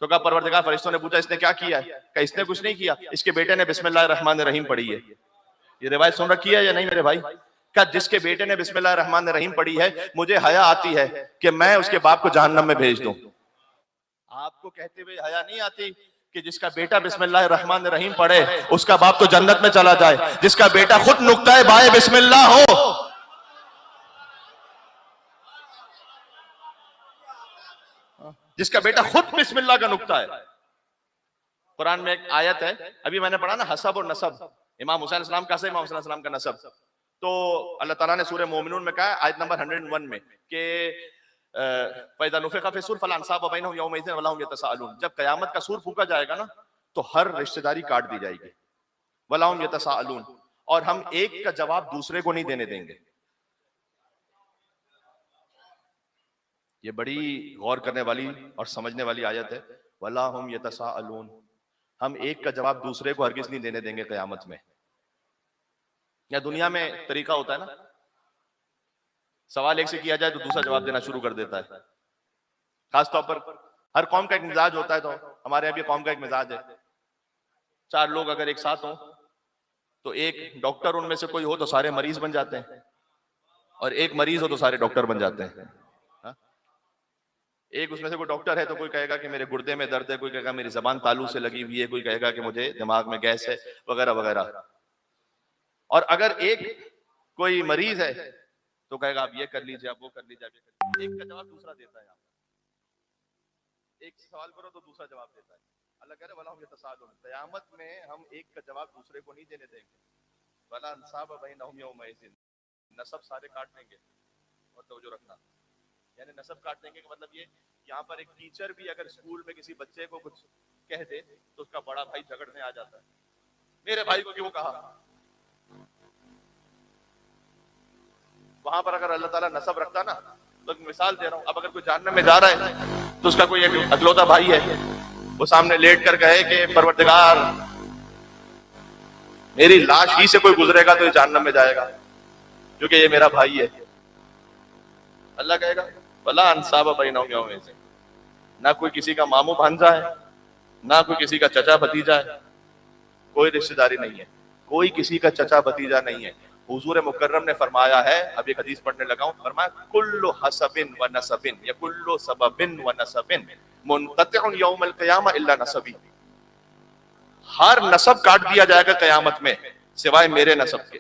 تو کہا پروردگار, فرشتوں نے پوچھا اس نے کیا کیا ہے؟ کہا اس نے کچھ نہیں کیا, اس کے بیٹے نے بسم اللہ الرحمن الرحیم پڑھی ہے. یہ روایت سن رکھی ہے یا نہیں میرے بھائی؟ کہا جس کے بیٹے نے بسم اللہ الرحمن الرحیم پڑھی ہے مجھے حیا آتی ہے کہ میں اس کے باپ کو جہنم میں بھیج دوں. آپ کو کہتے ہوئے حیا نہیں آتی کہ جس کا بیٹا بسم اللہ الرحمن الرحیم پڑھے اس کا باپ تو جنت میں چلا جائے, جس کا بیٹا خود نقطہ بائے بسم اللہ ہو. جس کا بیٹا خود بسم اللہ کا نقطہ ہے. قرآن میں ایک آیت ہے, ابھی میں نے پڑھا نا, حسب اور نسب, امام حسین السلام کا سے امام حسین السلام کا نسب. تو اللہ تعالیٰ نے سورہ مومنون میں کہا آیت نمبر 101 میں کہ فَإِذَا نُفِخَ فِي الصُّورِ فَلَا أَنْسَابَ بَيْنَهُمْ يَوْمَئِذٍ وَلَا هُمْ يَتَسَاءَلُونَ. جب قیامت کا سور پھونکا جائے گا نا تو ہر رشتہ داری کاٹ دی جائے گی. وَلَا هُمْ يَتَسَاءَلُونَ, اور ہم ایک کا جواب دوسرے کو نہیں دینے دیں گے. یہ بڑی غور کرنے والی اور سمجھنے والی آیت ہے. وَلَا هُمْ يَتَسَاءَلُونَ, ہم ایک کا جواب دوسرے کو ہرگز نہیں دینے دیں گے قیامت میں. یا دنیا میں طریقہ ہوتا ہے نا, سوال ایک سے کیا جائے تو دوسرا جواب دینا شروع کر دیتا ہے. خاص طور پر ہر قوم کا ایک مزاج ہوتا ہے, تو ہمارے یہاں بھی قوم کا ایک مزاج ہے. 4 لوگ اگر ایک ساتھ ہوں تو ایک ڈاکٹر ان میں سے کوئی ہو تو سارے مریض بن جاتے ہیں, اور ایک مریض ہو تو سارے ڈاکٹر بن جاتے ہیں. ایک اس میں سے کوئی ڈاکٹر ہے تو کوئی کہے گا کہ میرے گردے میں درد ہے, کوئی کہے گا میری زبان تالو سے لگی ہوئی ہے, کوئی کہے گا کہ مجھے دماغ میں گیس ہے, وغیرہ وغیرہ. اور اگر ایک کوئی مریض ہے تو کہے گا آپ یہ کر لیجیے, آپ وہ کر لیجیے, آپ یہ کر لیجیے. ایک کا جواب دوسرا دیتا ہے. یہاں ایک سوال کرو تو دوسرا جواب دیتا ہے. اللہ کہہ رہے وَلَا هُمْ يَتَسَاءَلُونَ, قیامت میں ہم ایک کا جواب دوسرے کو نہیں دینے دیں گے. وَلَا أَنْسَابَ بَيْنَهُمْ يَوْمَئِذٍ, نسب سارے کاٹ دیں گے. اور توجہ رکھنا, یعنی نسب کاٹ دیں گے کا مطلب یہ, یہاں پر ایک ٹیچر بھی اگر اسکول میں کسی بچے کو کچھ کہہ دے تو اس کا بڑا بھائی جھگڑنے آ جاتا ہے, میرے بھائی کو کیوں کہا. وہاں پر اگر اللہ تعالیٰ نسب رکھتا نا, تو ایک مثال دے رہا ہوں, اب اگر کوئی جہنم میں جا رہا ہے تو اس کا کوئی ایک اکلوتا بھائی ہے, وہ سامنے لیٹ کر کہے کہ پروردگار میری لاش ہی سے کوئی گزرے گا تو یہ جہنم میں جائے گا کیونکہ یہ میرا بھائی ہے. اللہ کہے گا وَلَا أَنْسَابَ بَيْنَهُمْ يَوْمَئِذٍ, نہ کوئی کسی کا ماموں بھانجا ہے, نہ کوئی کسی کا چچا بھتیجا ہے, کوئی رشتہ داری نہیں ہے, کوئی کسی کا چچا بھتیجا نہیں ہے. حضور مکرم نے فرمایا ہے, اب ایک حدیث پڑھنے لگا ہوں, فرمایا کل حسب و نسب یا کل سبب و نسب منقطع یوم القیامہ الا نسبی, ہر نسب کاٹ دیا جائے گا قیامت میں سوائے میرے نسب کے,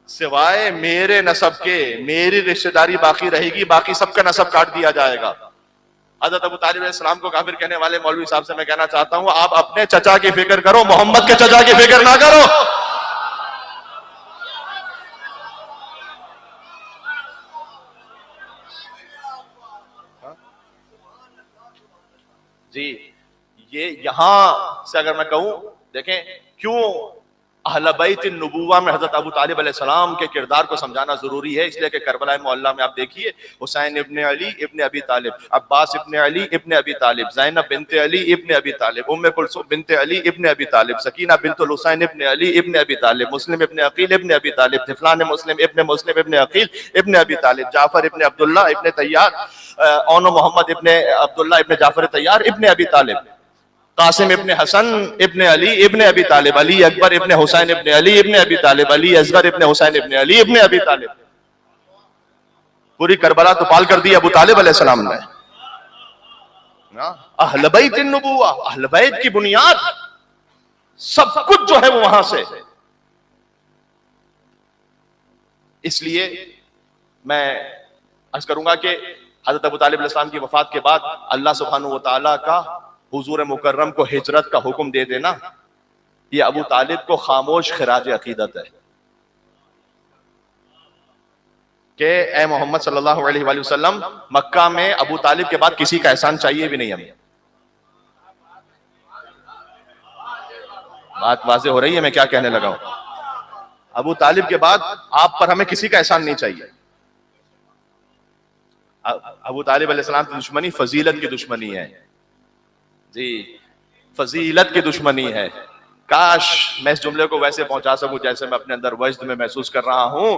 سوائے میرے نسب کے. میری رشتہ داری باقی رہے گی, باقی سب کا نسب کاٹ دیا جائے گا. حضرت ابو طالب علیہ السلام کو کافر کہنے والے مولوی صاحب سے میں کہنا چاہتا ہوں, آپ اپنے چچا کی فکر کرو, محمد کے چچا کی فکر نہ کرو. جی یہ یہاں سے اگر میں کہوں, دیکھیں کیوں اہل بیت النبوہ میں حضرت ابو طالب علیہ السلام کے کردار کو سمجھانا ضروری ہے. اس لیے کہ کربلا معلیٰ میں آپ دیکھیے, حسین ابن علی ابن ابی طالب, عباس ابن علی ابن ابی طالب, زینب بنت علی ابن ابی طالب, ام کلثوم بنت علی ابن ابی طالب, سکینہ بنت الحسین ابن علی ابن ابی طالب, مسلم ابن عقیل ابن ابی طالب, طفلان مسلم ابن عقیل ابن ابی طالب, جعفر ابن عبداللہ ابن طیار, اون محمد ابن عبداللہ ابن جعفر طیار ابن ابی طالب, قاسم ابن حسن ابن علی ابن ابی طالب, علی اکبر ابن حسین ابن علی ابن ابی طالب, علی اصغر ابن حسین ابن علی ابن ابی طالب. پوری کربلا تو پال کر دی ابو طالب علیہ السلام نے. اہل بیت النبوہ, اہل بیت کی بنیاد سب کچھ جو ہے وہ وہاں سے. اس لیے میں عرض کروں گا کہ حضرت ابو طالب علیہ السلام کی وفات کے بعد اللہ سبحانہ و تعالیٰ کا حضور مکرم کو ہجرت کا حکم دے دینا, یہ ابو طالب کو خاموش خراج عقیدت ہے کہ اے محمد صلی اللہ علیہ وآلہ وسلم, مکہ میں ابو طالب کے بعد کسی کا احسان چاہیے بھی نہیں ہمیں. بات واضح ہو رہی ہے میں کیا کہنے لگا ہوں. ابو طالب کے بعد آپ پر ہمیں کسی کا احسان نہیں چاہیے. ابو طالب علیہ السلام کی دشمنی فضیلت کی دشمنی ہے. جی فضیلت کی دشمنی ہے. کاش میں اس جملے کو ویسے پہنچا سکوں جیسے میں اپنے اندر وجد میں محسوس کر رہا ہوں.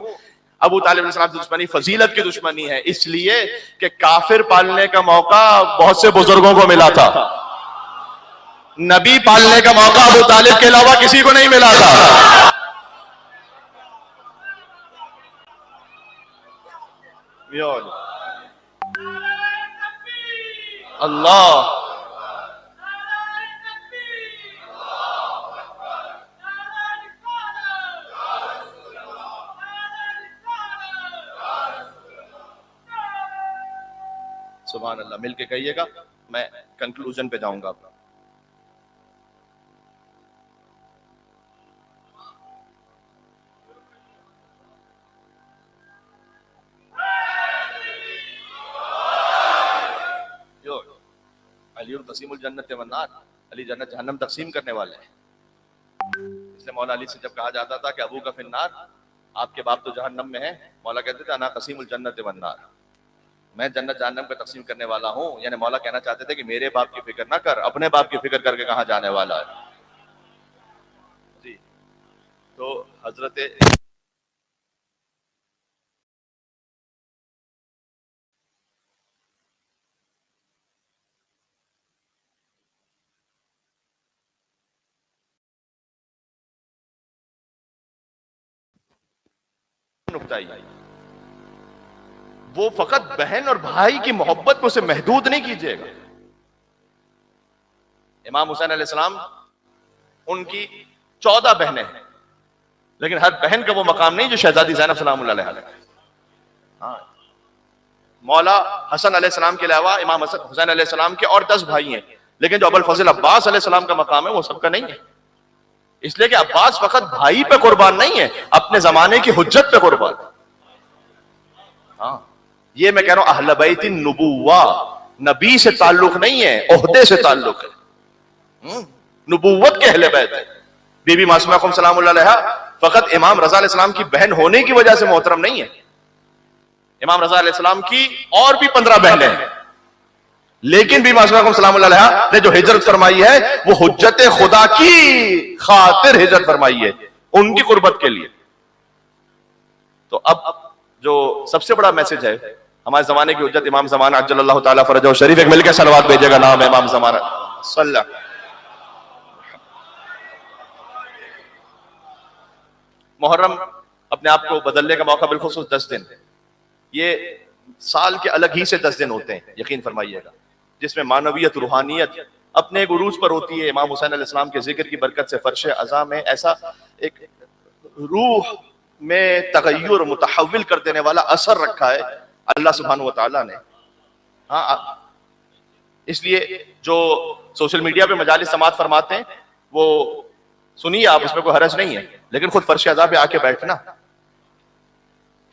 ابو طالب علیہ السلام کی دشمنی فضیلت کی دشمنی ہے, اس لیے کہ کافر پالنے کا موقع بہت سے بزرگوں کو ملا تھا, نبی پالنے کا موقع ابو طالب کے علاوہ کسی کو نہیں ملا تھا. اللہ سبحان اللہ مل کے کہیے گا. میں کنکلوژن پہ جاؤں گا. علی تقسیم الجنت والنار, علی جنت جہنم تقسیم کرنے والے ہیں. اس لیے مولا علی سے جب کہا جاتا تھا کہ ابو کا فی النار, آپ کے باپ تو جہنم میں ہیں, مولا کہتے تھے انا قسیم الجنت والنار, میں جنت جہنم کو تقسیم کرنے والا ہوں. یعنی مولا کہنا چاہتے تھے کہ میرے باپ کی فکر نہ کر, اپنے باپ کی فکر کر کے کہاں جانے والا ہے. جی تو حضرت نقطہ ہی وہ فقط بہن اور بھائی کی محبت کو اسے محدود نہیں کیجیے گا. امام حسین علیہ السلام ان کی 14 بہنیں ہیں, لیکن ہر بہن کا وہ مقام نہیں جو شہزادی زینب سلام اللہ علیہ ہے. ہاں, مولا حسن علیہ السلام کے علاوہ امام حسین علیہ السلام کے اور 10 بھائی ہیں, لیکن جو ابو الفضل عباس علیہ السلام کا مقام ہے وہ سب کا نہیں ہے. اس لیے کہ عباس فقط بھائی پہ قربان نہیں ہے, اپنے زمانے کی حجت پہ قربان. ہاں, یہ میں کہہ رہا ہوں اہل بیت النبوہ, نبی سے تعلق نہیں ہے, عہدے سے تعلق ہے. نبوت کے اہل بیت ہے. بی بی معصومہ قم سلام اللہ علیہا فقط امام رضا علیہ السلام کی بہن ہونے کی وجہ سے محترم نہیں ہے. امام رضا علیہ السلام کی اور بھی 15 بہنیں ہیں, لیکن بی بی معصومہ قم سلام اللہ علیہا نے جو ہجرت فرمائی ہے وہ حجت خدا کی خاطر ہجرت فرمائی ہے, ان کی قربت کے لیے. تو اب جو سب سے بڑا میسج ہے ہمارے زمانے کی حجت امام زمانہ عجل اللہ تعالیٰ فرجہ شریف, ایک مل کے صلوات بھیجے گا, نام ہے امام زمانہ صلی اللہ. محرم اپنے آپ کو بدلنے کا موقع بالخصوص 10 دن, یہ سال کے الگ ہی سے 10 دن ہوتے ہیں, یقین فرمائیے گا, جس میں معنویت روحانیت اپنے ایک عروج پر ہوتی ہے. امام حسین علیہ السلام کے ذکر کی برکت سے فرش عزا میں ایسا ایک روح میں تغیر متحول کر دینے والا اثر رکھا ہے اللہ سبحانہ و تعالیٰ نے. ہاں, اس لیے جو سوشل میڈیا پہ مجالس سماعت فرماتے ہیں وہ سنیے آپ, اس میں کوئی حرج نہیں ہے, لیکن خود فرش عزا پہ آ کے بیٹھنا.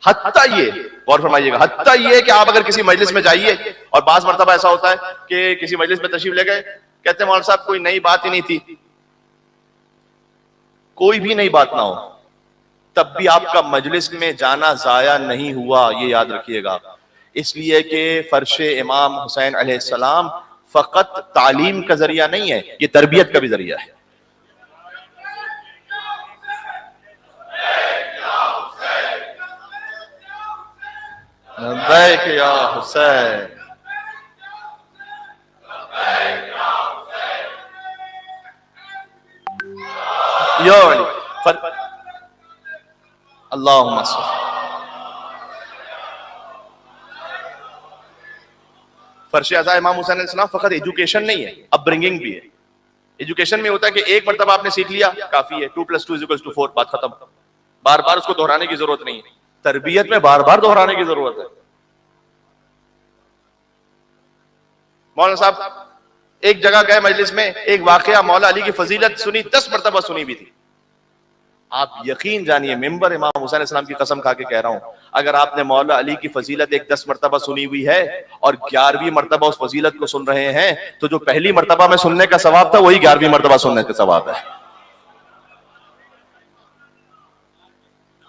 حتیٰ یہ غور فرمائیے گا, حتیٰ یہ کہ آپ اگر کسی مجلس میں جائیے, اور بعض مرتبہ ایسا ہوتا ہے کہ کسی مجلس میں تشریف لے گئے, کہتے ہیں مولانا صاحب کوئی نئی بات ہی نہیں تھی. کوئی بھی نئی بات نہ ہو, تب بھی آپ کا مجلس میں جانا ضائع نہیں ہوا, یہ یاد رکھیے گا. اس لیے کہ فرش امام حسین علیہ السلام فقط تعلیم کا ذریعہ نہیں ہے, یہ تربیت کا بھی ذریعہ ہے. لبیک یا حسین, یا علی اللہم صل. فرش عزا امام حسین علیہ السلام فقط ایجوکیشن نہیں ہے, اپ برنگنگ بھی ہے. ایجوکیشن میں ہوتا ہے کہ ایک مرتبہ آپ نے سیکھ لیا کافی ہے, 2+2=4, بات ختم, بار بار اس کو دہرانے کی ضرورت نہیں ہے. تربیت میں بار بار دہرانے کی ضرورت ہے. مولانا صاحب ایک جگہ گئے مجلس میں, ایک واقعہ مولا علی کی فضیلت سنی, 10 مرتبہ سنی بھی تھی. آپ یقین جانیے, ممبر امام حسین علیہ السلام کی قسم کھا کے کہہ رہا ہوں, اگر آپ نے مولا علی کی فضیلت ایک 10 مرتبہ سنی ہوئی ہے اور 11ویں مرتبہ اس فضیلت کو سن رہے ہیں, تو جو پہلی مرتبہ میں سننے کا ثواب تھا وہی 11ویں مرتبہ سننے کا ثواب ہے.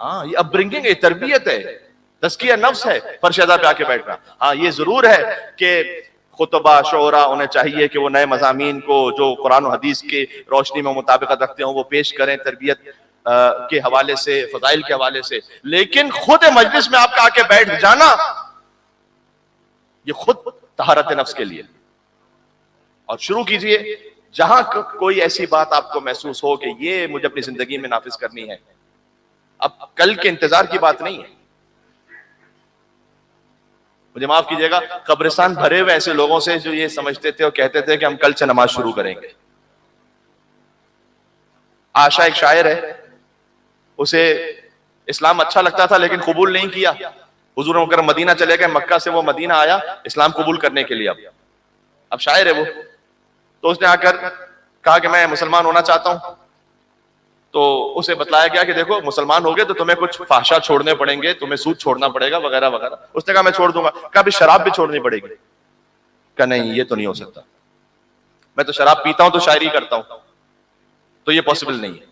ہاں, یہ اپ برنگنگ ہے, تربیت ہے, تزکیہ نفس ہے, فرش عزا پہ آ کے بیٹھنا. ہاں, یہ ضرور ہے کہ خطبہ شعراء انہیں چاہیے کہ وہ نئے مضامین کو جو قرآن و حدیث کے روشنی میں مطابقت رکھتے ہوں وہ پیش کریں, تربیت کے حوالے سے, فضائل کے حوالے سے. لیکن خود مجلس میں آپ کا آ کے بیٹھ جانا, یہ خود طہارت نفس کے لیے. اور شروع کیجئے جہاں کوئی ایسی بات آپ کو محسوس ہو کہ یہ مجھے اپنی زندگی میں نافذ کرنی ہے. اب کل کے انتظار کی بات نہیں ہے. مجھے معاف کیجئے گا, قبرستان بھرے ہوئے ایسے لوگوں سے جو یہ سمجھتے تھے اور کہتے تھے کہ ہم کل سے نماز شروع کریں گے. آشا ایک شاعر ہے, اسے اسلام اچھا لگتا تھا لیکن قبول نہیں کیا. حضور مکرم مدینہ چلے گئے, مکہ سے وہ مدینہ آیا اسلام قبول کرنے کے لیے. اب شاعر ہے وہ, تو اس نے آ کر کہا کہ میں مسلمان ہونا چاہتا ہوں. تو اسے بتلایا گیا کہ دیکھو مسلمان ہو گئے تو تمہیں کچھ فحشا چھوڑنے پڑیں گے, تمہیں سود چھوڑنا پڑے گا وغیرہ وغیرہ. اس نے کہا میں چھوڑ دوں گا. کہا بھی شراب بھی چھوڑنی پڑے گی. کہا نہیں یہ تو نہیں ہو سکتا, میں تو شراب پیتا ہوں تو شاعری کرتا ہوں, تو یہ پاسبل نہیں ہے.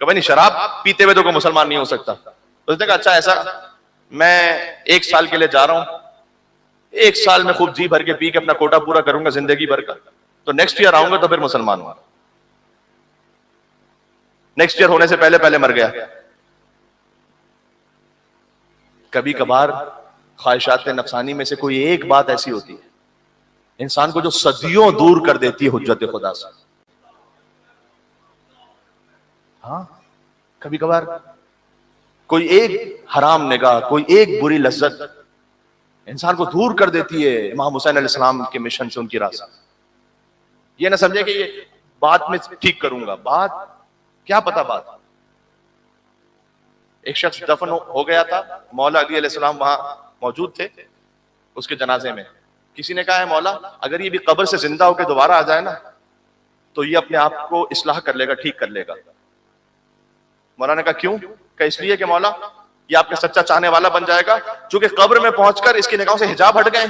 کہ بھائی نہیں, شراب پیتے ہوئے تو کوئی مسلمان نہیں ہو سکتا. تو اس نے کہا اچھا ایسا, میں 1 سال کے لیے جا رہا ہوں, 1 سال میں خوب جی بھر کے پی کے اپنا کوٹا پورا کروں گا زندگی بھر کا, تو نیکسٹ ایئر آؤں گا تو پھر مسلمان ہوں. نیکسٹ ایئر ہونے سے پہلے پہلے مر گیا. کبھی کبھار خواہشات نفسانی میں سے کوئی ایک بات ایسی ہوتی ہے انسان کو جو صدیوں دور کر دیتی ہے حجت خدا سے. ہاں کبھی کبھار کوئی ایک حرام نگاہ, کوئی ایک بری لذت انسان کو دور کر دیتی ہے امام حسین علیہ السلام کے مشن سے, ان کی راہ سے. یہ نہ سمجھے کہ یہ بات میں ٹھیک کروں گا, بات کیا پتا بات. ایک شخص دفن ہو گیا تھا, مولا علی علیہ السلام وہاں موجود تھے اس کے جنازے میں. کسی نے کہا ہے مولا اگر یہ بھی قبر سے زندہ ہو کے دوبارہ آ جائے نا تو یہ اپنے آپ کو اصلاح کر لے گا, ٹھیک کر لے گا. مولا نے کہا کیوں؟ کہ اس لیے کہ مولا یہ آپ کا سچا چاہنے والا بن جائے گا, چونکہ قبر میں پہنچ کر اس کی نگاہوں سے حجاب ہٹ گئے.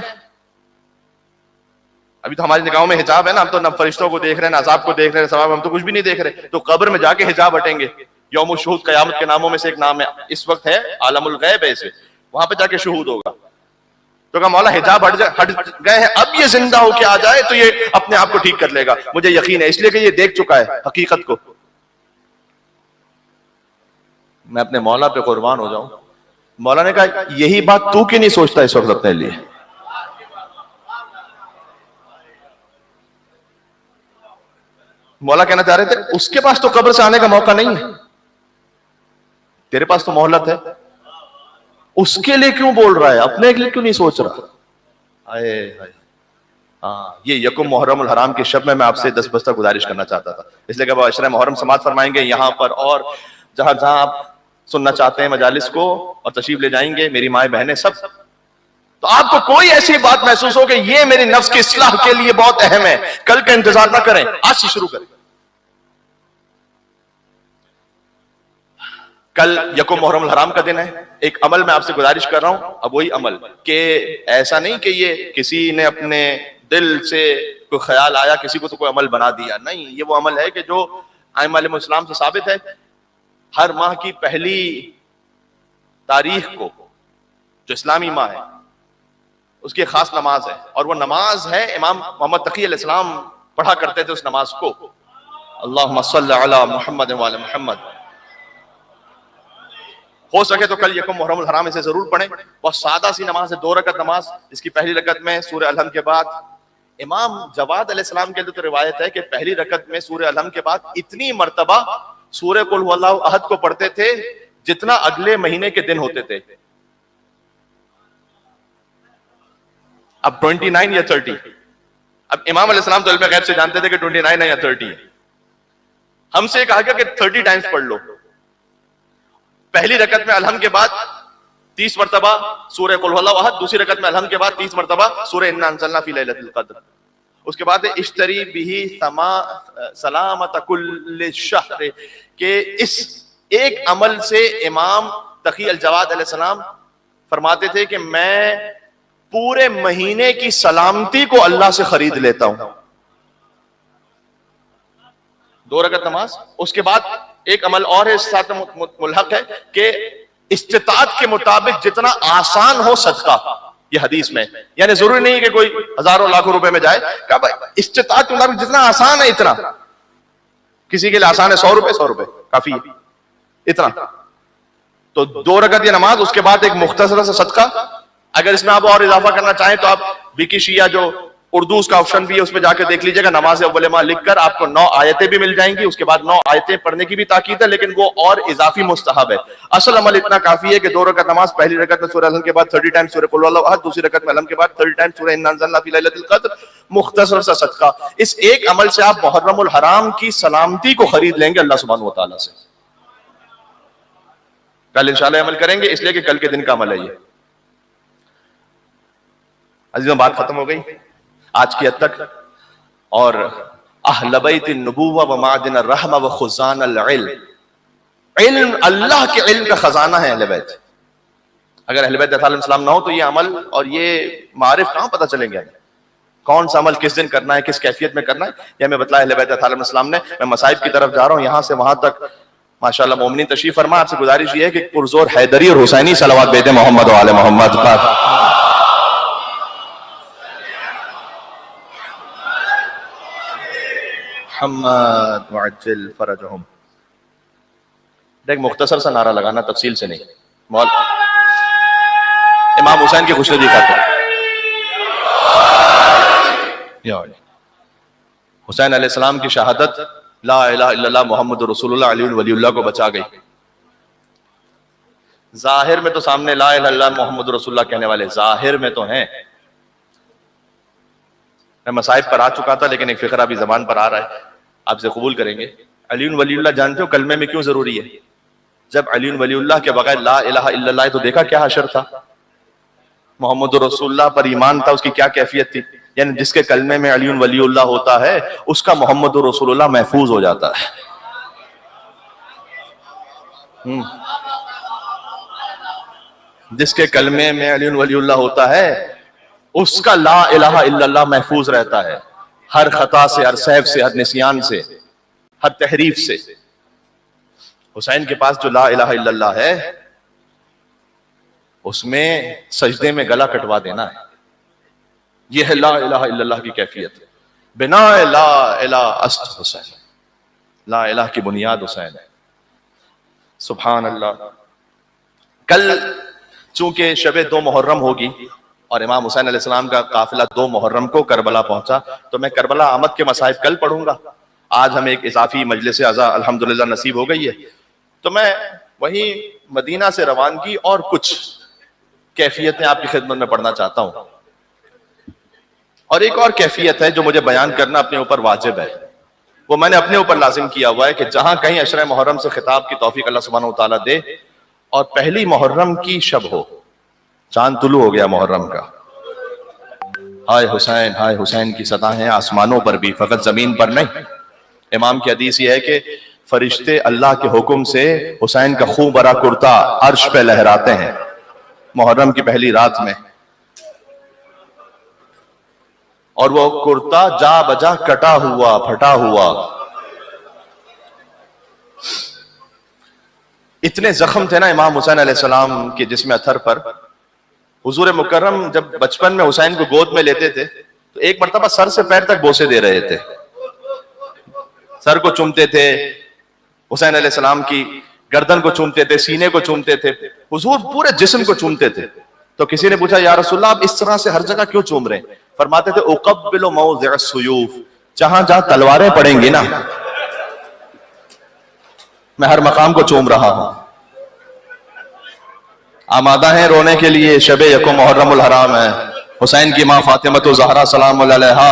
ابھی تو ہماری نگاہوں میں حجاب ہے نا, ہم تو نہ فرشتوں کو دیکھ رہے ہیں, نہ عذاب کو دیکھ رہے ہیں, ثواب ہم تو کچھ بھی نہیں دیکھ رہے. تو قبر میں جا کے حجاب ہٹیں گے. یوم الشہود قیامت کے ناموں میں سے ایک نام ہے, اس وقت ہے عالم الغیب ہے, اسے وہاں پہ جا کے شہود ہوگا. تو کہا مولا حجاب ہٹ گئے ہیں, اب یہ زندہ ہو کے آ جائے تو یہ اپنے آپ کو ٹھیک کر لے گا. مجھے یقین ہے اس لیے کہ یہ دیکھ چکا ہے حقیقت کو. میں اپنے مولا پہ قربان ہو جاؤں. مولا نے کہا یہی بات تو کیوں نہیں سوچتا اس وقت اپنے لیے؟ مولا کہنا چاہ رہے تھے اس کے پاس تو قبر سے آنے کا موقع نہیں ہے, تیرے پاس تو مہلت ہے, اس کے لیے کیوں بول رہا ہے, اپنے لیے کیوں نہیں سوچ رہا. ہاں یہ یکم محرم الحرام کے شب میں آپ سے دستبستہ گزارش کرنا چاہتا تھا, اس لیے کہ وہ عشرہ محرم سماعت فرمائیں گے یہاں پر, اور جہاں جہاں آپ سننا چاہتے ہیں مجالس کو, اور تشریف لے جائیں گے میری مائیں بہنیں سب. تو آپ کو کوئی ایسی بات محسوس ہو کہ یہ میری نفس کی اصلاح کے لیے بہت اہم ہے, کل کا انتظار نہ کریں, آج سے شروع کریں. کل یکم محرم الحرام کا دن ہے. ایک عمل میں آپ سے گزارش کر رہا ہوں, اب وہی عمل کہ ایسا نہیں کہ یہ کسی نے اپنے دل سے کوئی خیال آیا کسی کو تو کوئی عمل بنا دیا, نہیں, یہ وہ عمل ہے کہ جو ائمہ علیہ السلام سے ثابت ہے. ہر ماہ کی پہلی تاریخ کو جو اسلامی ماہ ہے اس کی خاص نماز ہے, اور وہ نماز ہے امام محمد تقی علیہ السلام پڑھا کرتے تھے اس نماز کو, اللہم صلی علی محمد وعلی محمد. ہو سکے تو کل یکم محرم الحرام اسے ضرور پڑھیں. بہت سادہ سی نماز ہے, 2 رکعت نماز. اس کی پہلی رکعت میں سورہ الحمد کے بعد, امام جواد علیہ السلام کے تو روایت ہے کہ پہلی رکعت میں سورہ الحمد کے بعد اتنی مرتبہ سورہ قل هو اللہ احد کو پڑھتے تھے جتنا اگلے مہینے کے دن ہوتے تھے. اب 29 یا 30, اب امام علیہ السلام تو علم غیب سے جانتے تھے کہ 29 ہے یا 30 ہے. ہم سے کہا گیا کہ 30 ٹائمز پڑھ لو. پہلی رکعت میں الحمد کے بعد 30 مرتبہ سورہ قل هو اللہ احد, دوسری رکعت میں الحمد کے بعد 30 مرتبہ سورہ انا انزلنا فی لیلۃ القدر. اس کے بعد اشتری بہ سلامت کل شہر, کہ اس ایک عمل سے امام تقی الجواد علیہ السلام فرماتے تھے کہ میں پورے مہینے کی سلامتی کو اللہ سے خرید لیتا ہوں. 2 رکعت نماز. اس کے بعد ایک عمل اور ہے اس ساتھ ملحق ہے کہ استطاعت کے مطابق جتنا آسان ہو صدقہ, یہ حدیث میں, یعنی ضروری نہیں کہ کوئی ہزاروں لاکھوں روپے میں جائے, کہ بھائی استطاعت کے مطابق جتنا آسان ہے اتنا. کسی کے لیے آسان ہے 100 روپے, 100 روپے کافی اتنا. تو 2 رکعت یہ نماز, اس کے بعد ایک مختصر سا صدقہ. اگر اس میں آپ اور اضافہ کرنا چاہیں تو آپ وکی شیعہ جو اردو اس کا آپشن بھی ہے اس پہ جا کے دیکھ لیجیے گا, نماز اول ماہ لکھ کر آپ کو 9 آیتیں بھی مل جائیں گی. اس کے بعد 9 آیتیں پڑھنے کی بھی تاکید ہے, لیکن وہ اور اضافی مستحب ہے. اصل عمل اتنا کافی ہے کہ 2 رکعت نماز, پہلی رکعت میں سورہ الحمد کے بعد 30 ٹائم سورہ قل هو اللہ احد, دوسری رکعت میں الحمد کے بعد 30 ٹائم سورہ انا انزلنا فی لیلۃ القدر, مختصر سا صدقہ. اس ایک عمل سے آپ محرم الحرام کی سلامتی کو خرید لیں گے اللہ سبحانہ و تعالیٰ سے. کل انشاءاللہ عمل کریں گے، اس لیے کہ کل کے دن کا عمل ہے یہ. عزیزوں بات ختم ہو گئی آج کی حد تک. اور اہل بیت النبوہ و معدن الرحمہ و خزان العلم، علم اللہ کے علم کا خزانہ ہے اہل بیت. اگر اہل بیت علیہ السلام نہ ہو تو یہ عمل اور یہ معارف کہاں پتہ چلیں گے؟ کون سا عمل کس دن کرنا ہے، کس کیفیت میں کرنا ہے، یہ ہمیں بتلایا اہل بیت علیہ السلام نے. میں مصائب کی طرف جا رہا ہوں، یہاں سے وہاں تک ماشاءاللہ مومنین تشریف فرما. آپ سے گزارش یہ ہے کہ پرزور حیدری اور حسینی صلوات بیت محمد و آل محمد پر. محمد وعجل فرجہم. ایک مختصر سا نعرہ لگانا، تفصیل سے نہیں. امام حسین کی خوشنودی خاطر. حسین علیہ السلام کی شہادت لا الہ الا اللہ محمد رسول اللہ علی ولی اللہ کو بچا گئی. ظاہر میں تو سامنے لا الہ الا اللہ محمد رسول اللہ کہنے والے ظاہر میں تو ہیں. میں مصائب پر آ چکا تھا لیکن ایک فقرہ ابھی زبان پر آ رہا ہے، آپ سے قبول کریں گے. علی ولی اللہ جانتے ہو کلمے میں کیوں ضروری ہے؟ جب علی ولی اللہ کے بغیر لا الہ الا اللہ تو دیکھا کیا حشر تھا. محمد رسول اللہ پر ایمان تھا، اس کی کیا کیفیت تھی. یعنی جس کے کلمے میں علی ولی اللہ ہوتا ہے اس کا محمد رسول اللہ محفوظ ہو جاتا ہے. جس کے کلمے میں علی ولی اللہ ہوتا ہے اس کا لا الہ الا اللہ محفوظ رہتا ہے، ہر خطا سے، ہر سہو سے، ہر نسیان سے، ہر تحریف سے. حسین کے پاس جو لا الہ الا اللہ ہے اس میں سجدے میں گلا کٹوا دینا ہے. یہ ہے لا الہ الا اللہ کی کیفیت. بنا لا الہ است حسین، لا الہ کی بنیاد حسین ہے. سبحان اللہ. کل چونکہ شب 2 محرم ہوگی اور امام حسین علیہ السلام کا قافلہ 2 محرم کو کربلا پہنچا، تو میں کربلا آمد کے مصائب کل پڑھوں گا. آج ہمیں ایک اضافی مجلس عزا الحمدللہ نصیب ہو گئی ہے، تو میں وہیں مدینہ سے روانگی اور کچھ کیفیتیں آپ کی خدمت میں پڑھنا چاہتا ہوں. اور ایک اور کیفیت ہے جو مجھے بیان کرنا اپنے اوپر واجب ہے، وہ میں نے اپنے اوپر لازم کیا ہوا ہے کہ جہاں کہیں عشرہ محرم سے خطاب کی توفیق اللہ سبحانہ و تعالیٰ دے اور پہلی محرم کی شب ہو، چاند طلوع ہو گیا محرم کا، ہائے حسین کی صدایں آسمانوں پر بھی، فقط زمین پر نہیں. امام کی حدیث یہ ہے کہ فرشتے اللہ کے حکم سے حسین کا خون بھرا کرتا عرش پہ لہراتے ہیں محرم کی پہلی رات میں، اور وہ کرتا جا بجا کٹا ہوا پھٹا ہوا. اتنے زخم تھے نا امام حسین علیہ السلام کے جسم اطہر پر. حضور مکرم جب بچپن میں حسین کو گود میں لیتے تھے تو ایک مرتبہ سر سے پیر تک بوسے دے رہے تھے، سر کو چومتے تھے، حسین علیہ السلام کی گردن کو چومتے تھے، سینے کو چومتے تھے، حضور پورے جسم کو چومتے تھے. تو کسی نے پوچھا یا رسول اللہ آپ اس طرح سے ہر جگہ کیوں چوم رہے ہیں؟ فرماتے تھے اقبل موضع السیوف، جہاں جہاں تلواریں پڑیں گی نا میں ہر مقام کو چوم رہا ہوں. آمادہ ہیں رونے کے لیے، شب یکم محرم الحرام ہے، حسین کی ماں فاطمہ الزہرا سلام اللہ علیہا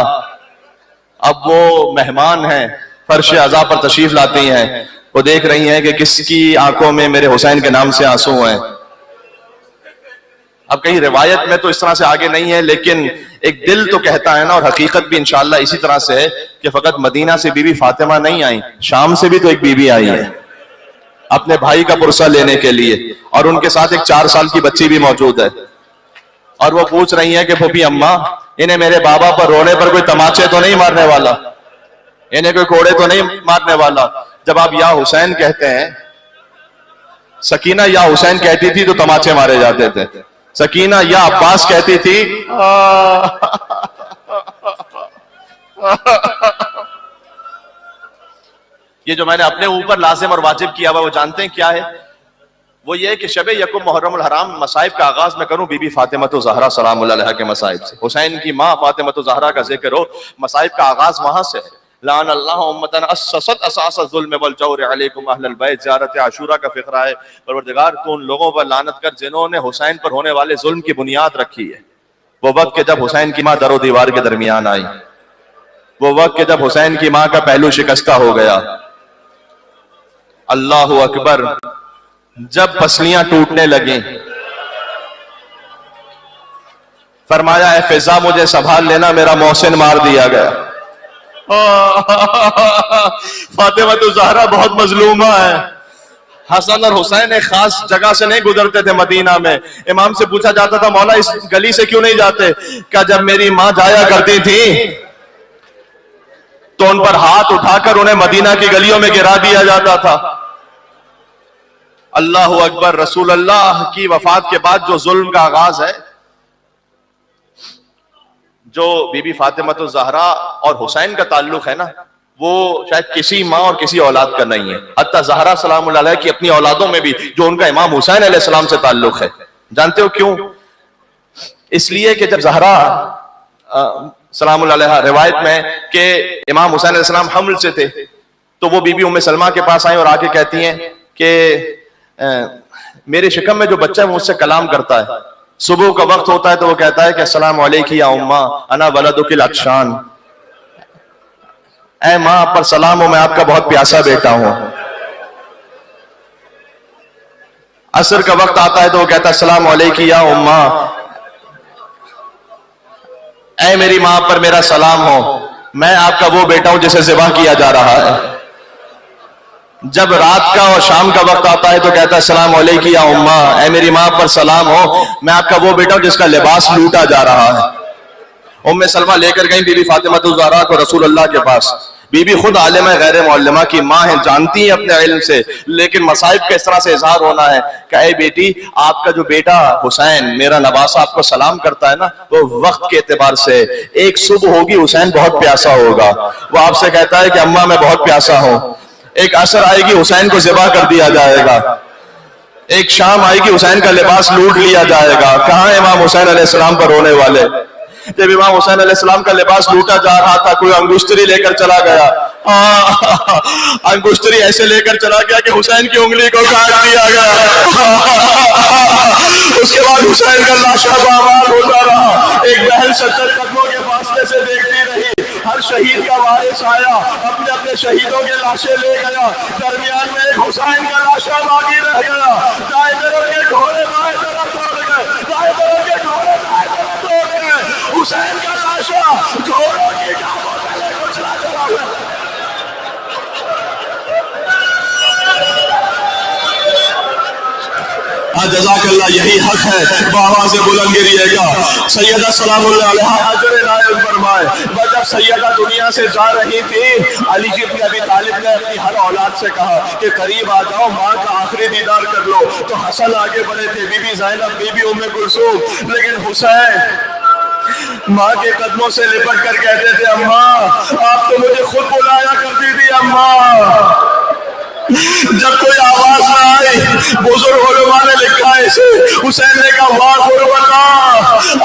اب وہ مہمان ہیں، فرش عزا پر تشریف لاتی ہیں. وہ دیکھ رہی ہیں کہ کس کی آنکھوں میں میرے حسین کے نام سے آنسو ہیں. اب کہیں روایت میں تو اس طرح سے آگے نہیں ہے، لیکن ایک دل تو کہتا ہے نا، اور حقیقت بھی انشاءاللہ اسی طرح سے ہے کہ فقط مدینہ سے بی بی فاطمہ نہیں آئیں، شام سے بھی تو ایک بی بی آئی ہے اپنے بھائی کا پرسہ لینے کے لیے، اور ان کے ساتھ ایک 4 سال کی بچی بھی موجود ہے. اور وہ پوچھ رہی ہیں کہ پھوپھی اماں انہیں میرے بابا پر رونے پر کوئی تماچے تو نہیں مارنے والا، انہیں کوئی کوڑے تو نہیں مارنے والا؟ جب آپ یا حسین کہتے ہیں، سکینہ یا حسین کہتی تھی تو تماچے مارے جاتے تھے، سکینہ یا عباس کہتی تھی یہ جو میں نے اپنے اوپر لازم اور واجب کیا ہوا وہ جانتے ہیں کیا ہے؟ وہ یہ کہ شب یکم محرم الحرام مصائب کا آغاز میں کروں بی بی فاطمہ الزہرا سلام اللہ علیہا کے مصائب سے. حسین کی ماں فاطمہ الزہرا کا ذکر ہو، مصائب کا آغاز وہاں سے ہے. لعن اللہ امتن اسست اساس الظلم والجور علیکم اہل البیت، زیارت عاشورہ کا فقرہ ہے. پروردگار تو ان لوگوں پر لعنت کر جنہوں نے حسین پر ہونے والے ظلم کی بنیاد رکھی ہے. وہ وقت کہ جب حسین کی ماں در و دیوار کے درمیان آئی، وہ وقت کہ جب حسین کی ماں کا پہلو شکستہ ہو گیا. اللہ اکبر. جب پسلیاں ٹوٹنے لگیں فرمایا اے فضا مجھے سنبھال لینا، میرا محسن مار دیا گیا۔ فاطمہ الزہرا بہت مظلومہ ہے۔ حسن اور حسین ایک خاص جگہ سے نہیں گزرتے تھے مدینہ میں۔ امام سے پوچھا جاتا تھا مولا اس گلی سے کیوں نہیں جاتے؟ کہ جب میری ماں جایا کرتی تھی تو ان پر ہاتھ اٹھا کر انہیں مدینہ کی گلیوں میں گرا دیا جاتا تھا۔ اللہ اکبر۔ رسول اللہ کی وفات کے بعد جو ظلم کا آغاز ہے، جو بی بی فاطمہ الزہرا اور حسین کا تعلق ہے نا، وہ شاید کسی ماں اور کسی اولاد کا نہیں ہے۔ حتیٰ زہرا سلام اللہ علیہ کی اپنی اولادوں میں بھی جو ان کا امام حسین علیہ السلام سے تعلق ہے۔ جانتے ہو کیوں؟ اس لیے کہ جب زہرا سلام اللہ علیہ روایت میں کہ امام حسین علیہ السلام حمل سے تھے تو وہ بی بی ام سلمہ کے پاس آئیں اور آ کے کہتی ہیں کہ میرے شکم میں جو بچہ ہے مجھ سے کلام کرتا ہے، صبح کا وقت ہوتا ہے تو وہ کہتا ہے کہ السلام علیکم یا اماں انا ولدک العطشان، اے ماں آپ پر سلام ہو، میں آپ کا بہت پیاسا بیٹا ہوں۔ عصر کا وقت آتا ہے تو وہ کہتا ہے السلام علیکم یا اماں، اے میری ماں پر میرا سلام ہو، میں آپ کا وہ بیٹا ہوں جسے ذبح کیا جا رہا ہے۔ جب رات کا اور شام کا وقت آتا ہے تو کہتا ہے السلام علیکم یا اماں، اے میری ماں پر سلام ہو، میں آپ کا وہ بیٹا ہوں جس کا لباس لوٹا جا رہا ہے۔ ام سلمہ لے کر گئیں بی بی فاطمہ الزہرا کو رسول اللہ کے پاس۔ بی بی خود عالمہ غیر معلمہ کی ماں ہیں، جانتی ہیں اپنے علم سے، لیکن مصائب کے اس طرح سے اظہار ہونا ہے کہ اے بیٹی آپ کا جو بیٹا حسین میرا نواسہ آپ کو سلام کرتا ہے نا، وہ وقت کے اعتبار سے ایک صبح ہوگی حسین بہت پیاسا ہوگا، وہ آپ سے کہتا ہے کہ اماں میں بہت پیاسا ہوں۔ ایک عصر آئے گی حسین کو ذبح کر دیا جائے گا، ایک شام آئے گی حسین کا لباس لوٹ لیا جائے گا۔ کہاں امام حسین علیہ السلام پر رونے والے؟ جب امام حسین علیہ السلام کا لباس لوٹا جا رہا تھا کوئی انگشتری لے کر چلا گیا، انگشتری ایسے لے کر چلا گیا کہ حسین کی انگلی کو کاٹ دیا گیا۔ اس کے بعد حسین کا لاشا بامال ہوتا رہا، ایک بہن 70 قدموں کے فاصلے سے دیکھتی رہی، ہر شہید کا وارث آیا اپنے اپنے شہیدوں کے لاشیں لے گیا، درمیان میں ایک حسین کا لاشا باقی رہ گیا۔ دائیں طرف کے گھوڑے بائیں طرف دوڑ گئے، دائیں طرف کے گھوڑے بائیں طرف دوڑ گئے، حسین کا لاشا گھوڑوں کی ٹانگوں تلے کچلا چلا گیا۔ جزاک اللہ، یہی حق ہے، بآواز بلند گریے گا۔ سیدہ سلام اللہ علیہ اجر نائب فرمائے، جب سیدہ دنیا سے جا رہی تھی علی بن ابی طالب نے اپنی ہر اولاد سے کہا کہ قریب آ جاؤ، ماں کا آخری دیدار کر لو۔ تو حسن آگے بڑھے تھے، بی بی زینب، بی بی ام کلثوم، لیکن حسین ماں کے قدموں سے لپٹ کر کہتے تھے اماں آپ تو مجھے خود بلایا کرتی تھی اماں۔ جب کوئی آواز نہ آئی، بزرگ علماء نے لکھا ہے اسے، حسین نے کہا واہ قربتا،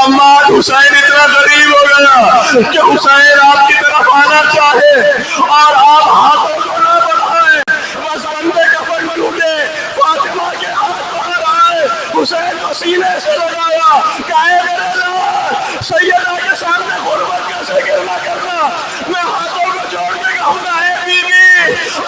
اما حسین اتنا غریب ہو گیا کہ حسین آپ کی طرف آنا چاہے اور آپ ہاتھوں کو نہ بڑھائیں، بس بندے کفن ٹوٹے، فاطمہ کے ہاتھ باہر آئے، حسین کو سینے سے لگایا، کہے میرے لال سیدہ کے سامنے غربت کیسے گرنا کرنا، میں ہاتھوں کو جوڑ کے کہوں گا اے بی بی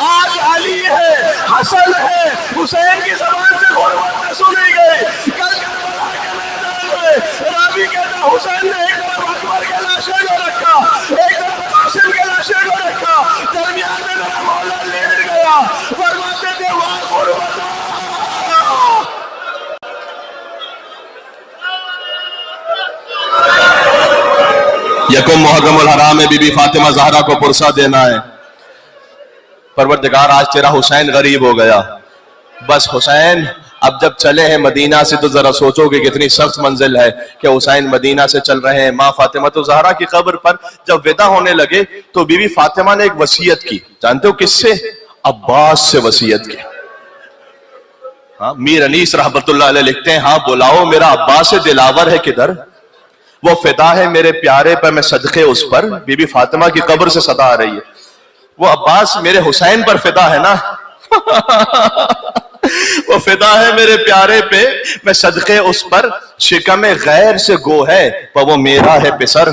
آج علی ہے، حسن ہے، حسین کی زبان سے غربت نہ سنی گئی۔ کل کربلا کے میدان میں راوی کہتا حسین نے ایک طرف اکبر کے لاشے کو رکھا، ایک طرف قاسم کے لاشے کو رکھا، درمیان میں میرا مولا لیٹ گیا، فرماتے تھے واہ غربت۔ یکم محرم الحرام میں بی بی فاطمہ زہرا کو پرسہ دینا ہے، پروردگار آج تیرا حسین غریب ہو گیا، بس حسین اب جب چلے ہیں مدینہ سے تو ذرا سوچو کہ کتنی سخت منزل ہے کہ حسین مدینہ سے چل رہے ہیں۔ ماں فاطمہ الزہرا کی قبر پر جب ودا ہونے لگے تو بی بی فاطمہ نے ایک وصیت کی، جانتے ہو کس سے؟ عباس سے وصیت کی۔ میر انیس رحمت اللہ علیہ لکھتے ہیں ہاں بلاؤ میرا عباس دلاور ہے کدھر، وہ فدا ہے میرے پیارے پر میں صدقے اس پر، بی بی فاطمہ کی قبر سے صدا آ رہی ہے، وہ عباس میرے حسین پر فدا ہے نا وہ فدا ہے میرے پیارے پہ میں صدقے اس پر، شکم غیر سے گو ہے پر وہ میرا ہے پسر۔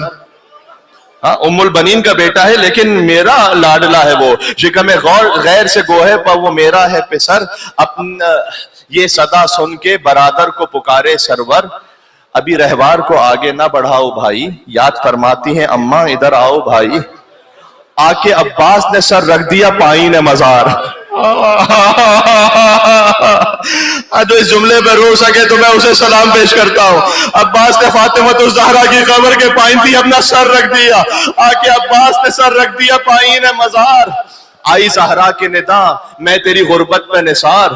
ہاں ام البنین کا بیٹا ہے لیکن میرا لاڈلا ہے وہ، شکم غیر سے گو ہے پر وہ میرا ہے پسر. یہ صدا سن کے برادر کو پکارے سرور، ابھی رہوار کو آگے نہ بڑھاؤ بھائی. یاد فرماتی ہیں اماں ادھر آؤ بھائی. آ کے عباس نے سر رکھ دیا پائین مزار. جو اس جملے پہ رو سکے تو میں اسے سلام پیش کرتا ہوں. عباس نے فاطمہ الزہرا کی قبر کے پائن تھی اپنا سر رکھ دیا. آ کے عباس نے سر رکھ دیا پائین مزار. آئی زہرا کی ندا میں تیری غربت پہ نثار،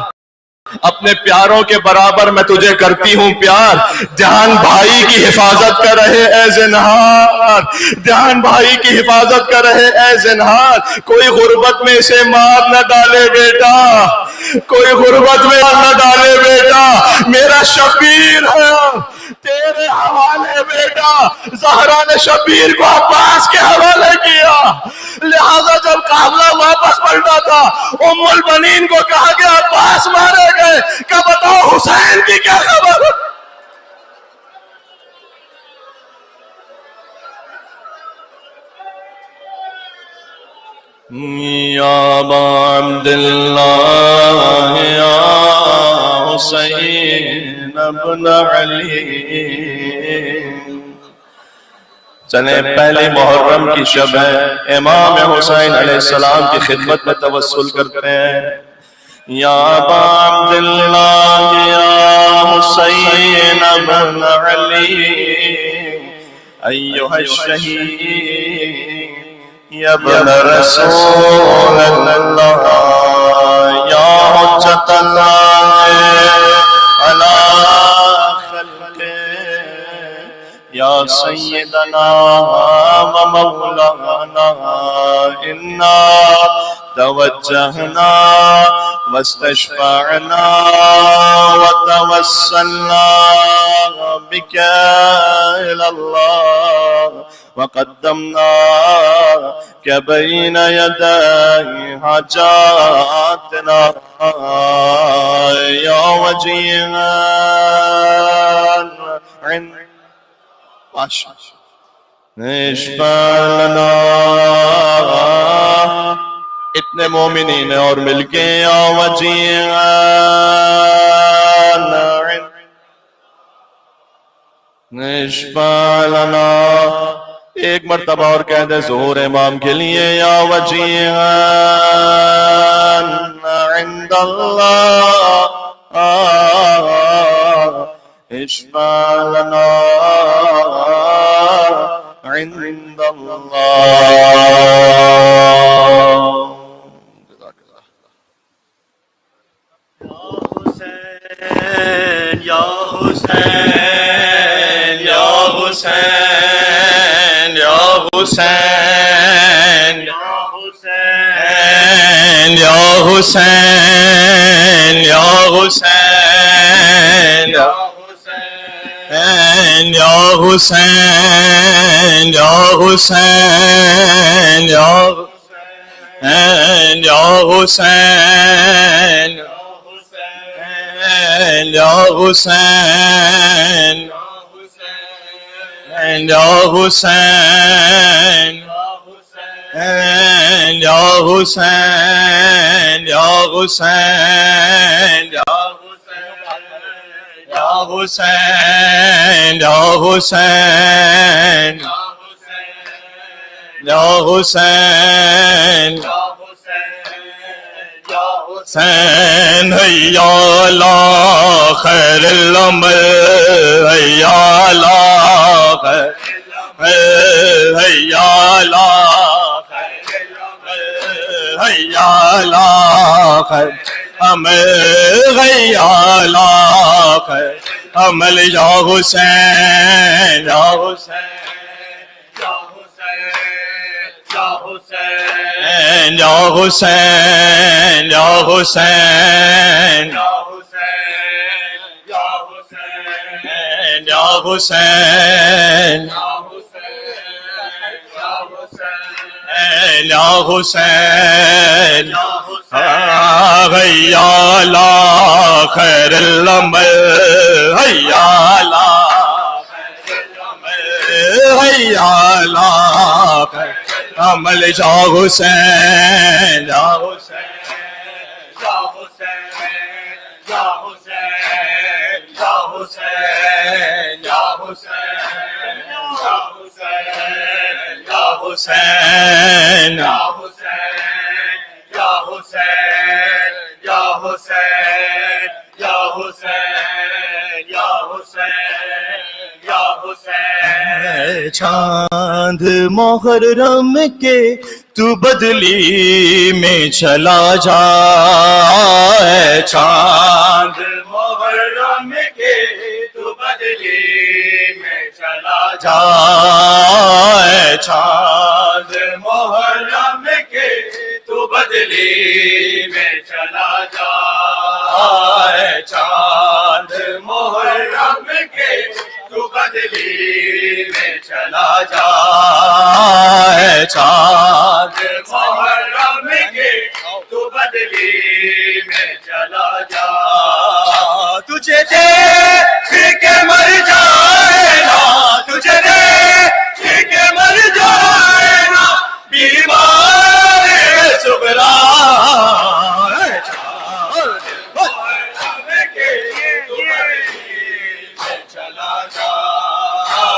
اپنے پیاروں کے برابر میں تجھے کرتی ہوں پیار. دھیان بھائی کی حفاظت کر رہے اے زنہار، دھیان بھائی کی حفاظت کر رہے اے زنہار. کوئی غربت میں اسے مار نہ ڈالے بیٹا، کوئی غربت میں مار نہ ڈالے بیٹا. میرا شبیر ہے تیرے حوالے بیٹا. زہرا نے شبیر کو عباس کے حوالے کیا. لہذا جب قافلہ واپس پلٹا تھا ام البنین کو کہا کہ عباس مارے گئے، کہ بتاؤ حسین کی کیا خبر. یا عبداللہ یا حسین ابن علی. چلیں پہلی محرم کی شب ہے، امام حسین علیہ السلام کی خدمت میں توسل کرتے ہیں. یا ابا عبداللہ یا حسین ابن علی ایھا الشہید یا ابن رسول اللہ یا حجت اللہ علی خلقہ یا سیدنا و مولانا انا توجہنا واستشفعنا وتوسلنا بك إلى الله وقدمناك بين يدي حاجاتنا يا وجيها عند اشفع لنا. اتنے مومنین اور مل کے یا وجیہا اشفع لنا. ایک مرتبہ اور کہہ دے ظہور امام کے لیے یا وجیہا عند اللہ اشفع لنا عند اللہ. یا حسین یا حسین یا حسین یا حسین یا حسین یا حسین یا حسین یا حسین یا حسین یا حسین یا حسین یا حسین یا حسین یا حسین یا حسین یا حسین حسین حیا علی خیر العمل حیا علی خیر حیا علی خیر حیا علی خیر عمل حیا علی خیر عمل یا حسین یا حسین یا حسین یا حسین یا حسین یا حسین حیا علی خیر العمل حیا علی حیا علی عمل یا حسین یا حسین یا حسین یا حسین یا حسین یا حسین یا حسین یا حسین یا حسین یا حسین یا حسین یا حسین یا حسین چاند محرم کے تو بدلی میں چلا جا چاند محرم کے تو بدلی میں چلا جا چاند محرم کے تو بدلی میں چلا جا چاند محرم کے تو بدلی میں چلا جا چاند محرم کے تو بدلی میں چلا جا تجھے دیکھ کے مر جا